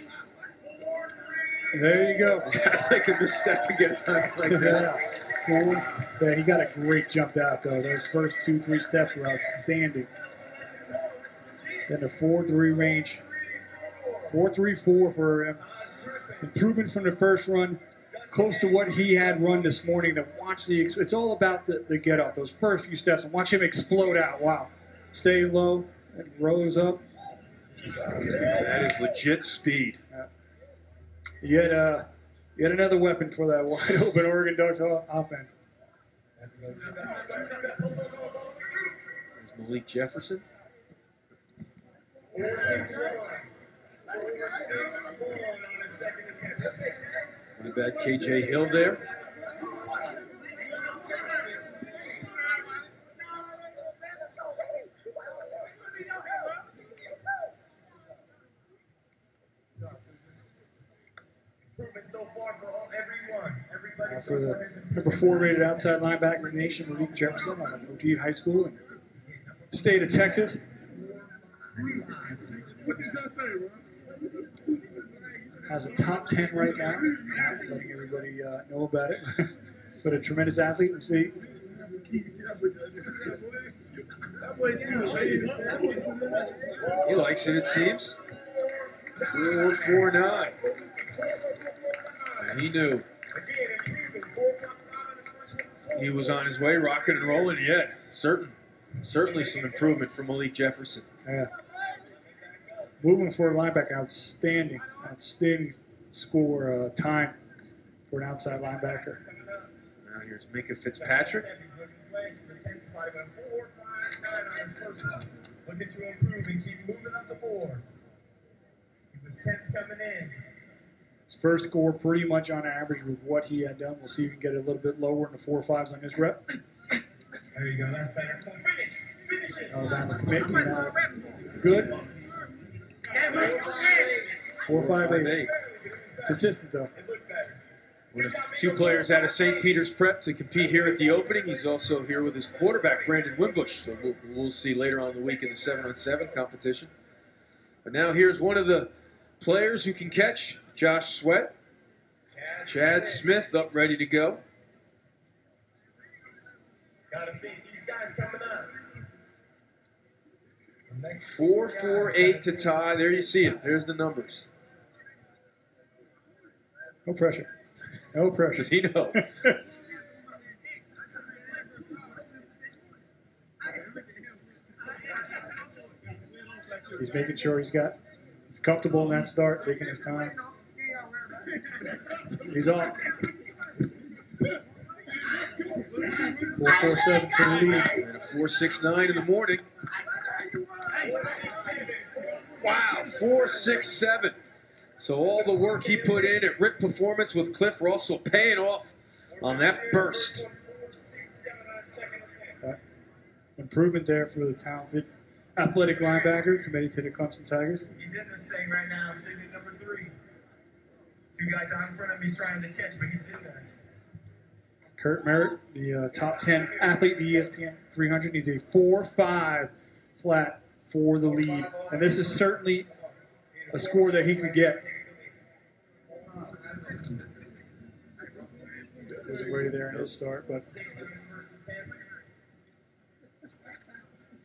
There you go. I'd like to misstep and get a time like that. Yeah, he got a great jump out, though. Those first 2-3 steps were outstanding. Then the 4.3 range. 4.34 for him. Improvement from the first run. Close to what he had run this morning. It's all about the get off, those first few steps, and watch him explode out. Wow. Stay low and rose up. That is legit speed. Yet another weapon for that wide open Oregon Ducks offense. There's Malik Jefferson. Not bad, KJ Hill there. For the number 4 rated outside linebacker in the nation, Malik Jefferson out of OD High School in the state of Texas. Has a top 10 right now. Not letting everybody know about it. But a tremendous athlete. We see. He likes it seems. 4.49. And he knew. He was on his way, rocking and rolling. Yeah, certainly some improvement from Malik Jefferson. Yeah. Moving for a linebacker, outstanding score time for an outside linebacker. Now here's Minka Fitzpatrick. Look at you improving, keep moving up the board. He was 10th coming in. His first score pretty much on average with what he had done. We'll see if we can get a little bit lower in the 4.5s on this rep. There you go, that's better. Finish it. Alabama commit came out good. 4.58. Consistent though. One of 2 players out of St. Peter's Prep to compete here at the opening. He's also here with his quarterback, Brandon Wimbush. So we'll see later on in the week in the 7-on-7 competition. But now here's one of the players who can catch, Josh Sweat. Chad Smith up ready to go. Gotta beat these guys coming up. 4.48 to tie. There you see it. There's the numbers. No pressure. No pressure. Does he know? He's making sure he's comfortable in that start, taking his time. He's off. 4.47 for the lead. And a 4.69 in the morning. Wow, 4.67. So all the work he put in at Rip Performance with Cliff Russell paying off on that burst. Improvement there for the talented athletic linebacker committed to the Clemson Tigers. He's in this thing right now, sitting at number 3. 2 guys out in front of him, he's trying to catch, but he's in there. Kurt Merritt, the top 10 athlete, the ESPN 300, needs a 4.5 flat for the lead. And this is certainly a score that he could get. Wasn't ready there in his start, but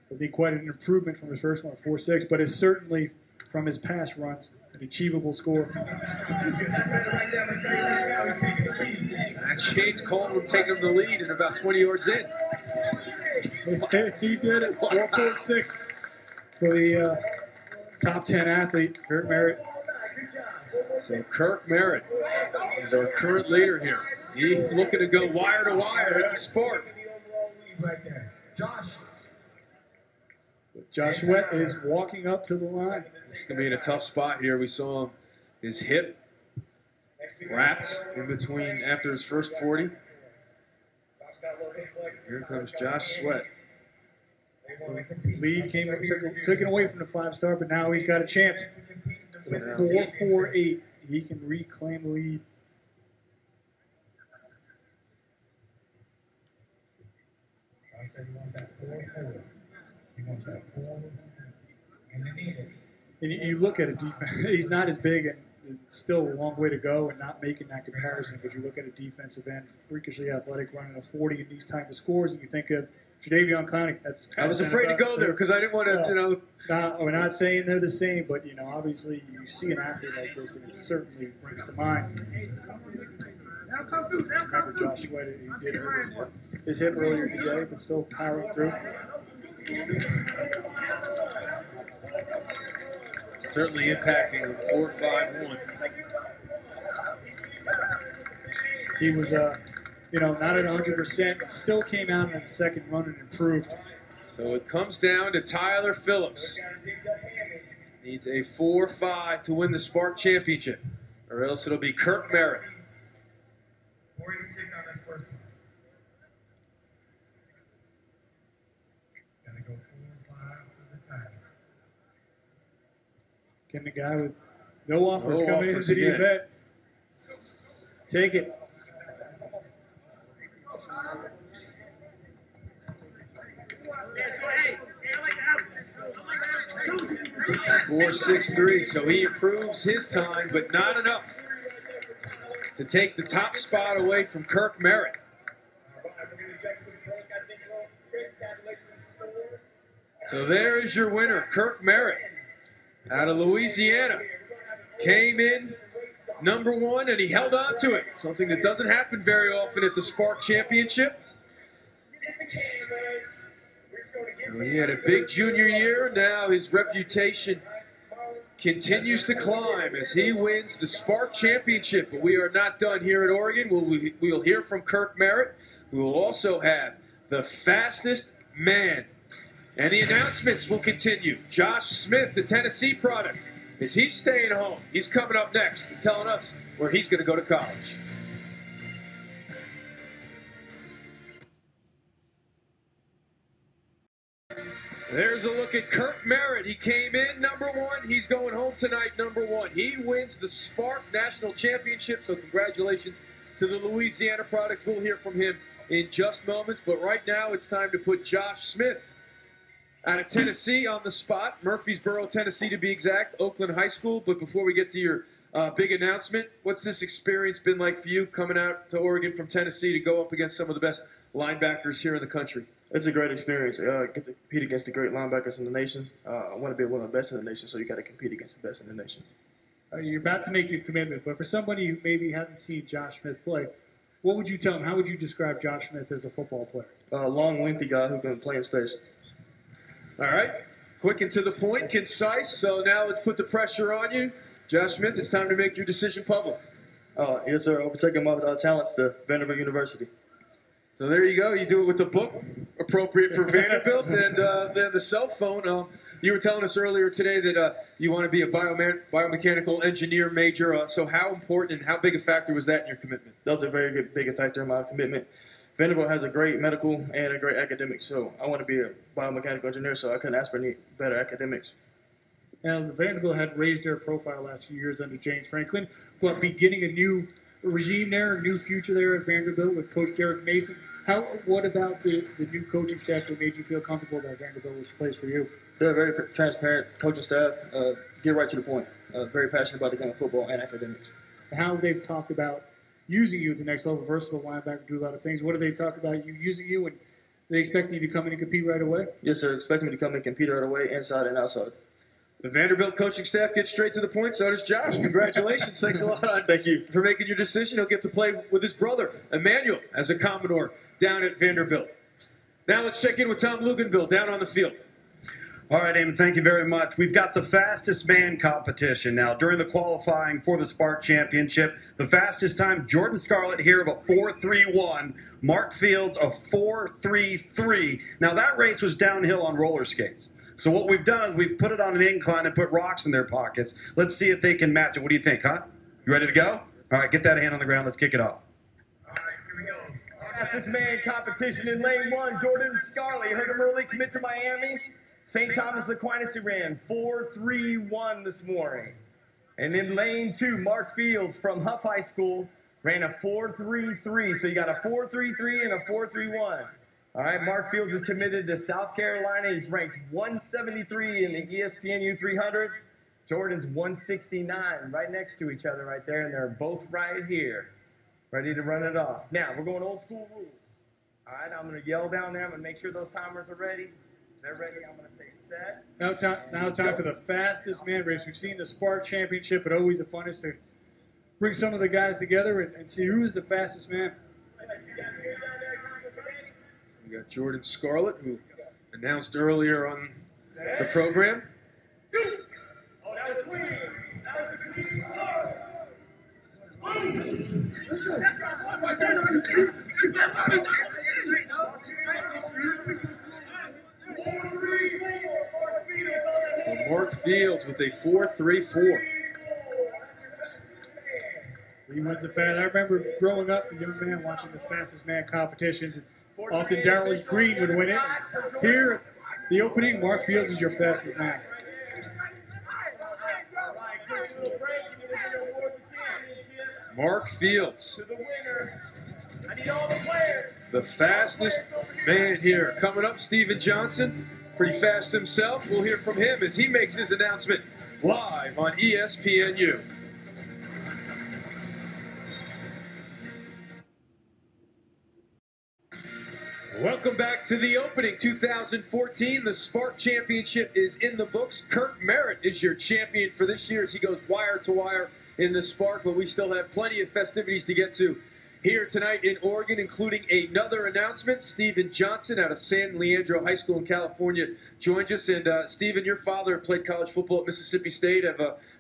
it'll be quite an improvement from his first one, 4.6, but it's certainly from his past runs an achievable score. That's Shane's calling him taking the lead and about 20 yards in. He did it. 4.46 for the top 10 athlete, Kurt Merritt. So Kirk Merritt is our current leader here. He's looking to go wire to wire at the SPARQ. Josh Sweat is walking up to the line. It's going to be in a tough spot here. We saw him, his hip wrapped in between after his first 40. Here comes Josh Sweat. Lead took it away from the 5-star, but now he's got a chance. With 4.48, he can reclaim the lead. And you look at a defense, he's not as big and still a long way to go and not making that comparison, but you look at a defensive end, freakishly athletic, running a 40 in these type of scores, and you think of Jadeveon Clowney. I was afraid to go there because I didn't want to, we're not saying they're the same, but, obviously you see an athlete like this, and it certainly brings to mind. Remember Josh Sweat, he did hurt his hip earlier today, but still powering through. Certainly impacting 4.51. He was, not at 100%, still came out in the second run and improved. So it comes down to Tyler Phillips. Needs a 4.5 to win the SPARQ championship, or else it'll be Kirk Merritt. 486 on this first one. Gotta go 4.5 for the time. Can the guy with no offers coming into the event take it? Four 6.3, so he improves his time, but not enough to take the top spot away from Kirk Merritt. So there is your winner, Kirk Merritt, out of Louisiana. Came in number 1, and he held on to it, something that doesn't happen very often at the SPARQ Championship. So he had a big junior year. Now his reputation continues to climb as he wins the SPARQ Championship. But we are not done here at Oregon. We'll hear from Kirk Merritt. We will also have the fastest man. And the announcements will continue. Josh Smith, the Tennessee product, is he staying home? He's coming up next and telling us where he's going to go to college. There's a look at Kirk Merritt. He came in number 1. He's going home tonight, number 1. He wins the SPARQ National Championship, so congratulations to the Louisiana product. We'll hear from him in just moments, but right now it's time to put Josh Smith out of Tennessee on the spot. Murfreesboro, Tennessee to be exact, Oakland High School. But before we get to your big announcement, what's this experience been like for you coming out to Oregon from Tennessee to go up against some of the best linebackers here in the country? It's a great experience. Get to compete against the great linebackers in the nation. I want to be one of the best in the nation, so you got to compete against the best in the nation. You're about to make your commitment, but for somebody who maybe hasn't seen Josh Smith play, what would you tell him? How would you describe Josh Smith as a football player? Long, lengthy guy who can play in space. All right. Quick and to the point, concise. So now let's put the pressure on you. Josh Smith, it's time to make your decision public. Yes, sir. I'll be taking my talents to Vanderbilt University. So there you go. You do it with the book, appropriate for Vanderbilt, and then the cell phone. You were telling us earlier today that you want to be a biomechanical engineer major. So how important and how big a factor was that in your commitment? That was a very big factor in my commitment. Vanderbilt has a great medical and a great academic, so I want to be a biomechanical engineer, so I couldn't ask for any better academics. Now, Vanderbilt had raised their profile last few years under James Franklin, but beginning a new regime there, a new future there at Vanderbilt with Coach Derek Mason. What about the new coaching staff that made you feel comfortable that Vanderbilt was a place for you? They're very transparent coaching staff, get right to the point, very passionate about the game of football and academics. How they've talked about using you at the next level, versatile linebacker, do a lot of things. What do they talk about you using you, and they expect you to come in and compete right away? Yes, sir. Expect me to come in and compete right away, inside and outside. The Vanderbilt coaching staff gets straight to the point. So does Josh. Congratulations. Thanks a lot. Thank you for making your decision. He'll get to play with his brother, Emmanuel, as a Commodore down at Vanderbilt. Now let's check in with Tom Luganville down on the field. All right, Eamon, thank you very much. We've got the fastest man competition now. During the qualifying for the SPARQ Championship, the fastest time, Jordan Scarlett here of a 4.31, Mark Fields of 4.33. Now, that race was downhill on roller skates. So what we've done is we've put it on an incline and put rocks in their pockets. Let's see if they can match it. What do you think, huh? You ready to go? All right, get that hand on the ground. Let's kick it off. All right, here we go. Fastest man competition in lane 1, Jordan Scarlett. You heard him early, commit to Miami. St. Thomas Aquinas, he ran 4.31 this morning. And in lane 2, Mark Fields from Huff High School ran a 4.33. So you got a 4.33 and a 4.31. All right, Mark Fields is committed to South Carolina. He's ranked 173 in the ESPN U300. Jordan's 169, right next to each other right there, and they're both right here, ready to run it off. Now, we're going old school rules. All right, I'm going to yell down there. I'm going to make sure those timers are ready. They're ready. I'm going to say set. Now time for the fastest man race. We've seen the SPARQ Championship, but always the funnest to bring some of the guys together and see who's the fastest man. We got Jordan Scarlett, who announced earlier on the program. Oh, that was clean. That was clean. Mark Fields with a 4.34. He wins the fast. I remember growing up, a young man, watching the fastest man competitions. And often Darrell Green would win it. Here, the opening, Mark Fields is your fastest man. Mark Fields, the fastest man here. Coming up, Steven Johnson, pretty fast himself. We'll hear from him as he makes his announcement live on ESPNU. Welcome back to the opening 2014. The SPARQ Championship is in the books. Kirk Merritt is your champion for this year as he goes wire to wire in the SPARQ, but we still have plenty of festivities to get to here tonight in Oregon, including another announcement. Steven Johnson out of San Leandro High School in California joins us. And Steven, your father played college football at Mississippi State.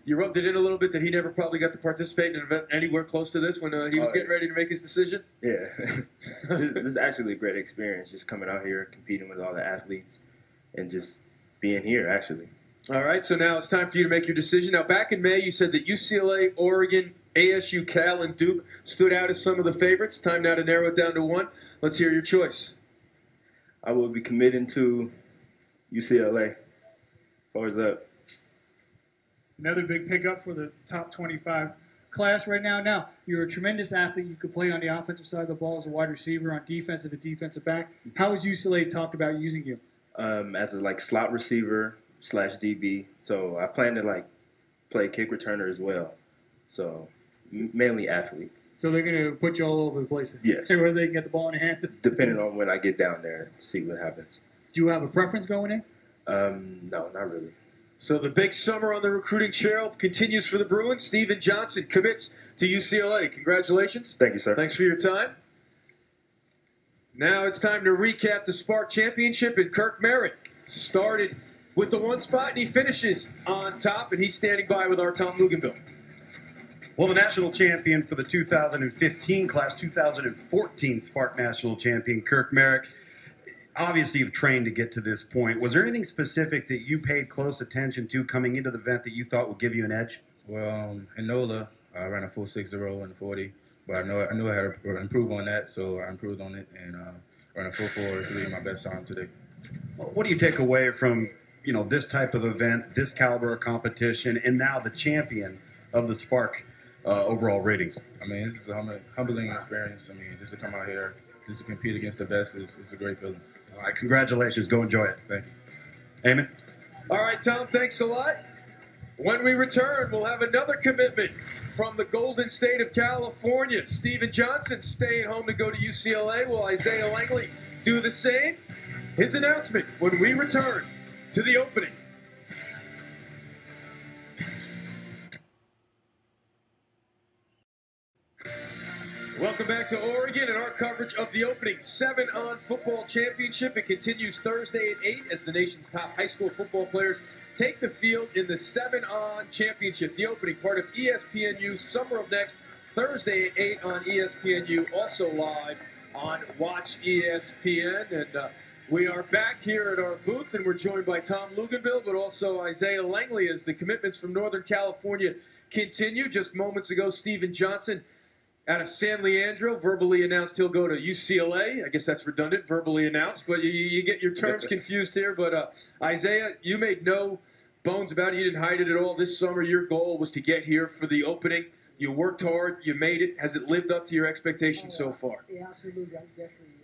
You rubbed it in a little bit that he never probably got to participate in an event anywhere close to this when he was getting ready to make his decision? Yeah. This is actually a great experience, just coming out here, competing with all the athletes, and just being here, actually. All right, so now it's time for you to make your decision. Now, back in May, you said that UCLA, Oregon, ASU, Cal, and Duke stood out as some of the favorites. Time now to narrow it down to one. Let's hear your choice. I will be committing to UCLA. As far as that. Another big pickup for the top 25 class right now. Now, you're a tremendous athlete. You could play on the offensive side of the ball as a wide receiver, on defensive and defensive back. How has UCLA talked about using you? As a slot receiver / DB. So I plan to play kick returner as well. So mainly athlete. So they're going to put you all over the place. Yes. Where they can get the ball in hand. Depending on when I get down there, see what happens. Do you have a preference going in? No, not really. So the big summer on the recruiting trail continues for the Bruins. Steven Johnson commits to UCLA. Congratulations. Thank you, sir. Thanks for your time. Now it's time to recap the SPARQ Championship, and Kirk Merritt started with the 1 spot, and he finishes on top, and he's standing by with our Tom Luganville. Well, the national champion for the 2015 class, 2014 SPARQ national champion, Kirk Merritt. Obviously, you've trained to get to this point. Was there anything specific that you paid close attention to coming into the event that you thought would give you an edge? Well, in NOLA, I ran a 4.60 in the 40, but I knew I had to improve on that, so I improved on it and ran a 4.4 to lead my best time today. What do you take away from this type of event, this caliber of competition, and now the champion of the SPARQ overall ratings? I mean, this is a humbling experience. I mean, just to come out here, just to compete against the best is a great feeling. All right, congratulations. Go enjoy it. Thank you. Eamon? All right, Tom, thanks a lot. When we return, we'll have another commitment from the Golden State of California. Steven Johnson staying home to go to UCLA. Will Isaiah Langley do the same? His announcement when we return to the opening. Welcome back to Oregon and our coverage of the opening 7-on football championship. It continues Thursday at 8 as the nation's top high school football players take the field in the 7-on championship. The opening, part of ESPNU Summer of Next, Thursday at 8 on ESPNU, also live on Watch ESPN. And we are back here at our booth, and we're joined by Tom Luganville, but also Isaiah Langley as the commitments from Northern California continue. Just moments ago, Steven Johnson out of San Leandro verbally announced he'll go to UCLA. I guess that's redundant, verbally announced, but you get your terms confused here. But Isaiah, you made no bones about it. You didn't hide it at all. This summer, your goal was to get here for the opening. You worked hard. You made it. Has it lived up to your expectations so far? Yeah, absolutely. I'm definitely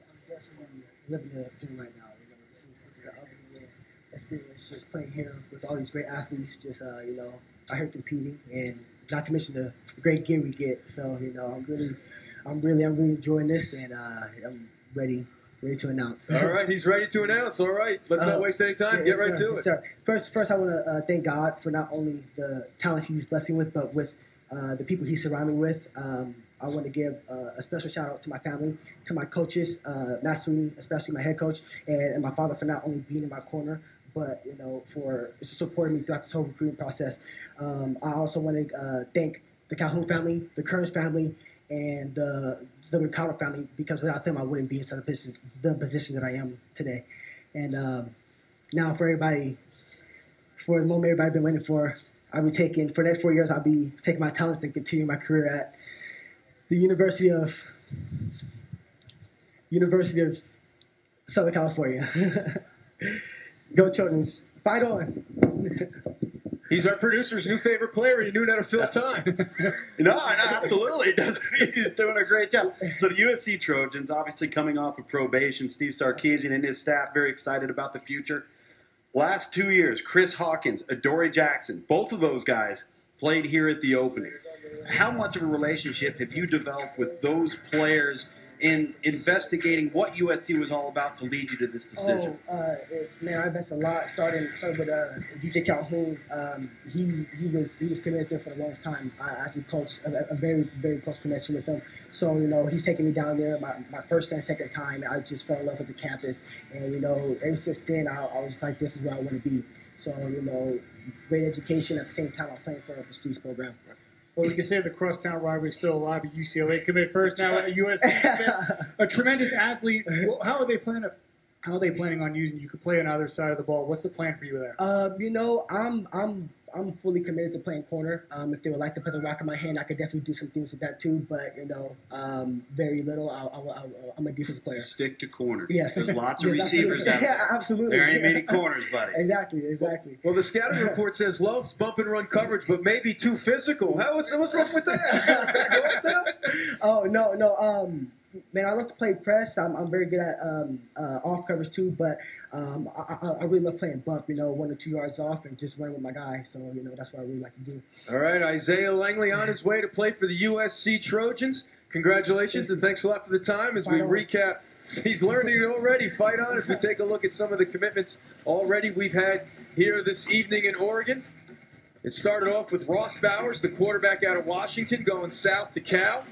living it up to right now. This is an unbelievable experience just playing here with all these great athletes. Just out here competing, and not to mention the great gear we get. So I'm really enjoying this, and I'm ready to announce. All right, he's ready to announce. All right, let's not waste any time. Get right to it. Sir. First, I want to thank God for not only the talents He's blessing with, but with the people He's surrounding me with. I want to give a special shout out to my family, to my coaches, Matt Sweeney, especially my head coach, and my father for not only being in my corner, but for supporting me throughout this whole recruiting process. I also want to thank the Calhoun family, the Kearns family, and the Mercado family, because without them I wouldn't be in the position that I am today. And now for the moment everybody's been waiting for, for the next 4 years, I'll be taking my talents and continue my career at the University of Southern California. Go Children's. Fight on. He's our producer's new favorite player. He knew how to fill time. No, absolutely. He's doing a great job. So the USC Trojans, obviously coming off of probation, Steve Sarkisian and his staff very excited about the future. Last 2 years, Chris Hawkins, Adoree Jackson, both of those guys played here at the opening. How much of a relationship have you developed with those players in investigating what USC was all about to lead you to this decision? Man, I invested a lot. Started with DJ Calhoun. He was committed there for the longest time. I actually coached a very, very close connection with him. So, he's taking me down there my first and second time. I just fell in love with the campus. And, ever since then, I was just like, this is where I want to be. So, great education. At the same time, I'm playing for a prestige program. Well, we can say the crosstown rivalry is still alive at UCLA. Committed first, now at USC. A tremendous athlete. How are they planning on using you? You could play on either side of the ball. What's the plan for you there? I'm fully committed to playing corner. If they would like to put the rock in my hand, I could definitely do some things with that too. But very little. I'm a defensive player. Stick to corner. Yes, there's lots of receivers out there. Yeah, absolutely. There ain't many corners, buddy. Exactly. Well, the scouting report says loves bump and run coverage, but maybe too physical. What's wrong with that? Oh no. Man, I love to play press. I'm very good at off coverage too, but I really love playing bump, 1 or 2 yards off and just running with my guy. So, that's what I really like to do. All right, Isaiah Langley on his way to play for the USC Trojans. Congratulations, and thanks a lot for the time as we recap. He's learning already. Fight on as we take a look at some of the commitments already. We've had here this evening in Oregon. It started off with Ross Bowers, the quarterback out of Washington, going south to Cal.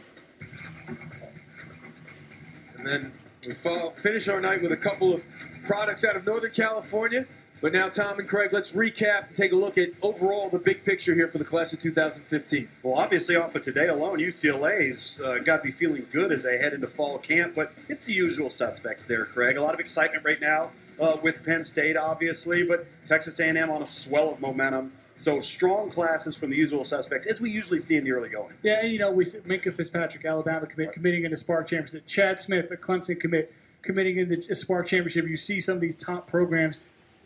And then we finish our night with a couple of products out of Northern California. But now, Tom and Craig, let's recap and take a look at overall the big picture here for the class of 2015. Well, obviously, off of today alone, UCLA's got to be feeling good as they head into fall camp. But it's the usual suspects there, Craig. A lot of excitement right now with Penn State, obviously, but Texas A&M on a swell of momentum. So strong classes from the usual suspects, as we usually see in the early going. Yeah, and, you know, we see Minka Fitzpatrick, Alabama committing in the SPARQ Championship. Chad Smith, a Clemson committing in the SPARQ Championship. You see some of these top programs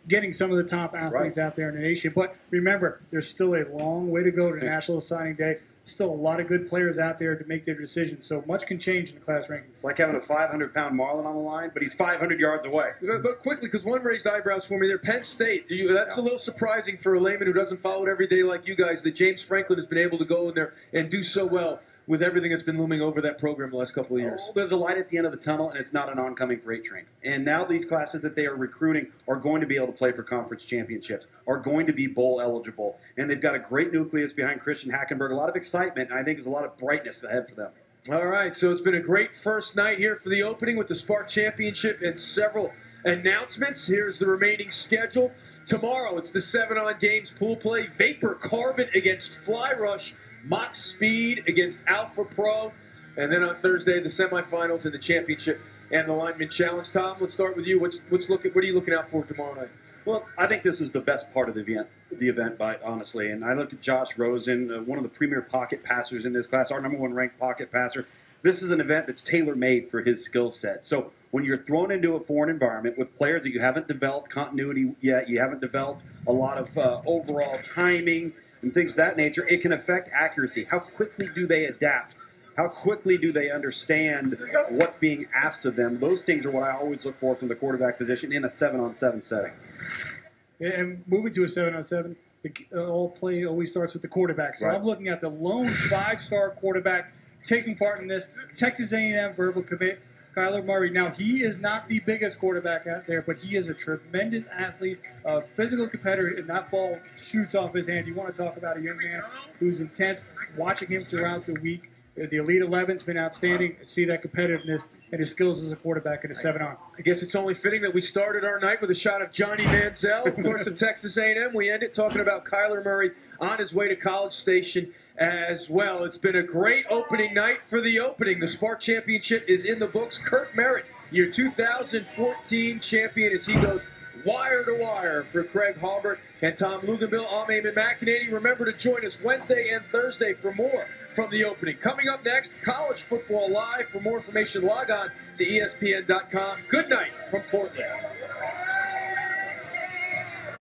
getting some of the top athletes out there in the nation. But remember, there's still a long way to go to National Signing Day. Still a lot of good players out there to make their decisions. So much can change in the class rankings. It's like having a 500-pound marlin on the line, but he's 500 yards away. But quickly, because one raised eyebrows for me there, Penn State, that's a little surprising for a layman who doesn't follow it every day like you guys, that James Franklin has been able to go in there and do so well with everything that's been looming over that program the last couple of years. There's a light at the end of the tunnel, and it's not an oncoming freight train. And now these classes that they are recruiting are going to be able to play for conference championships, are going to be bowl eligible. And they've got a great nucleus behind Christian Hackenberg, a lot of excitement, and I think there's a lot of brightness ahead for them. All right, so it's been a great first night here for the opening with the SPARQ Championship and several announcements. Here's the remaining schedule. Tomorrow, it's the 7-on games pool play. Vapor Carbon against Fly Rush. Mach Speed against Alpha Pro. And then on Thursday, the semifinals and the championship and the Lineman Challenge. Tom, let's start with you. What are you looking out for tomorrow night? Well, I think this is the best part of the event, honestly. And I look at Josh Rosen, one of the premier pocket passers in this class, our #1 ranked pocket passer. This is an event that's tailor-made for his skill set. So when you're thrown into a foreign environment with players that you haven't developed continuity yet, you haven't developed a lot of overall timing and things of that nature, it can affect accuracy. How quickly do they adapt? How quickly do they understand what's being asked of them? Those things are what I always look for from the quarterback position in a 7-on-7 setting. And moving to a 7-on-7, all play always starts with the quarterback. So I'm looking at the lone 5-star quarterback taking part in this. Texas A&M verbal commit, Kyler Murray. Now, he is not the biggest quarterback out there, but he is a tremendous athlete, a physical competitor, and that ball shoots off his hand. You want to talk about a young man who's intense. Watching him throughout the week, the Elite 11's been outstanding. See that competitiveness and his skills as a quarterback in a 7-on. I guess it's only fitting that we started our night with a shot of Johnny Manziel, of course, of Texas A&M. We end it talking about Kyler Murray on his way to College Station as well. It's been a great opening night for the opening. The SPARQ Championship is in the books. Kurt Merritt, your 2014 champion, as he goes wire to wire for Craig Halbert and Tom Luganville. I'm Eamon McEnany. Remember to join us Wednesday and Thursday for more from the opening. Coming up next, College Football Live. For more information, log on to ESPN.com. Good night from Portland.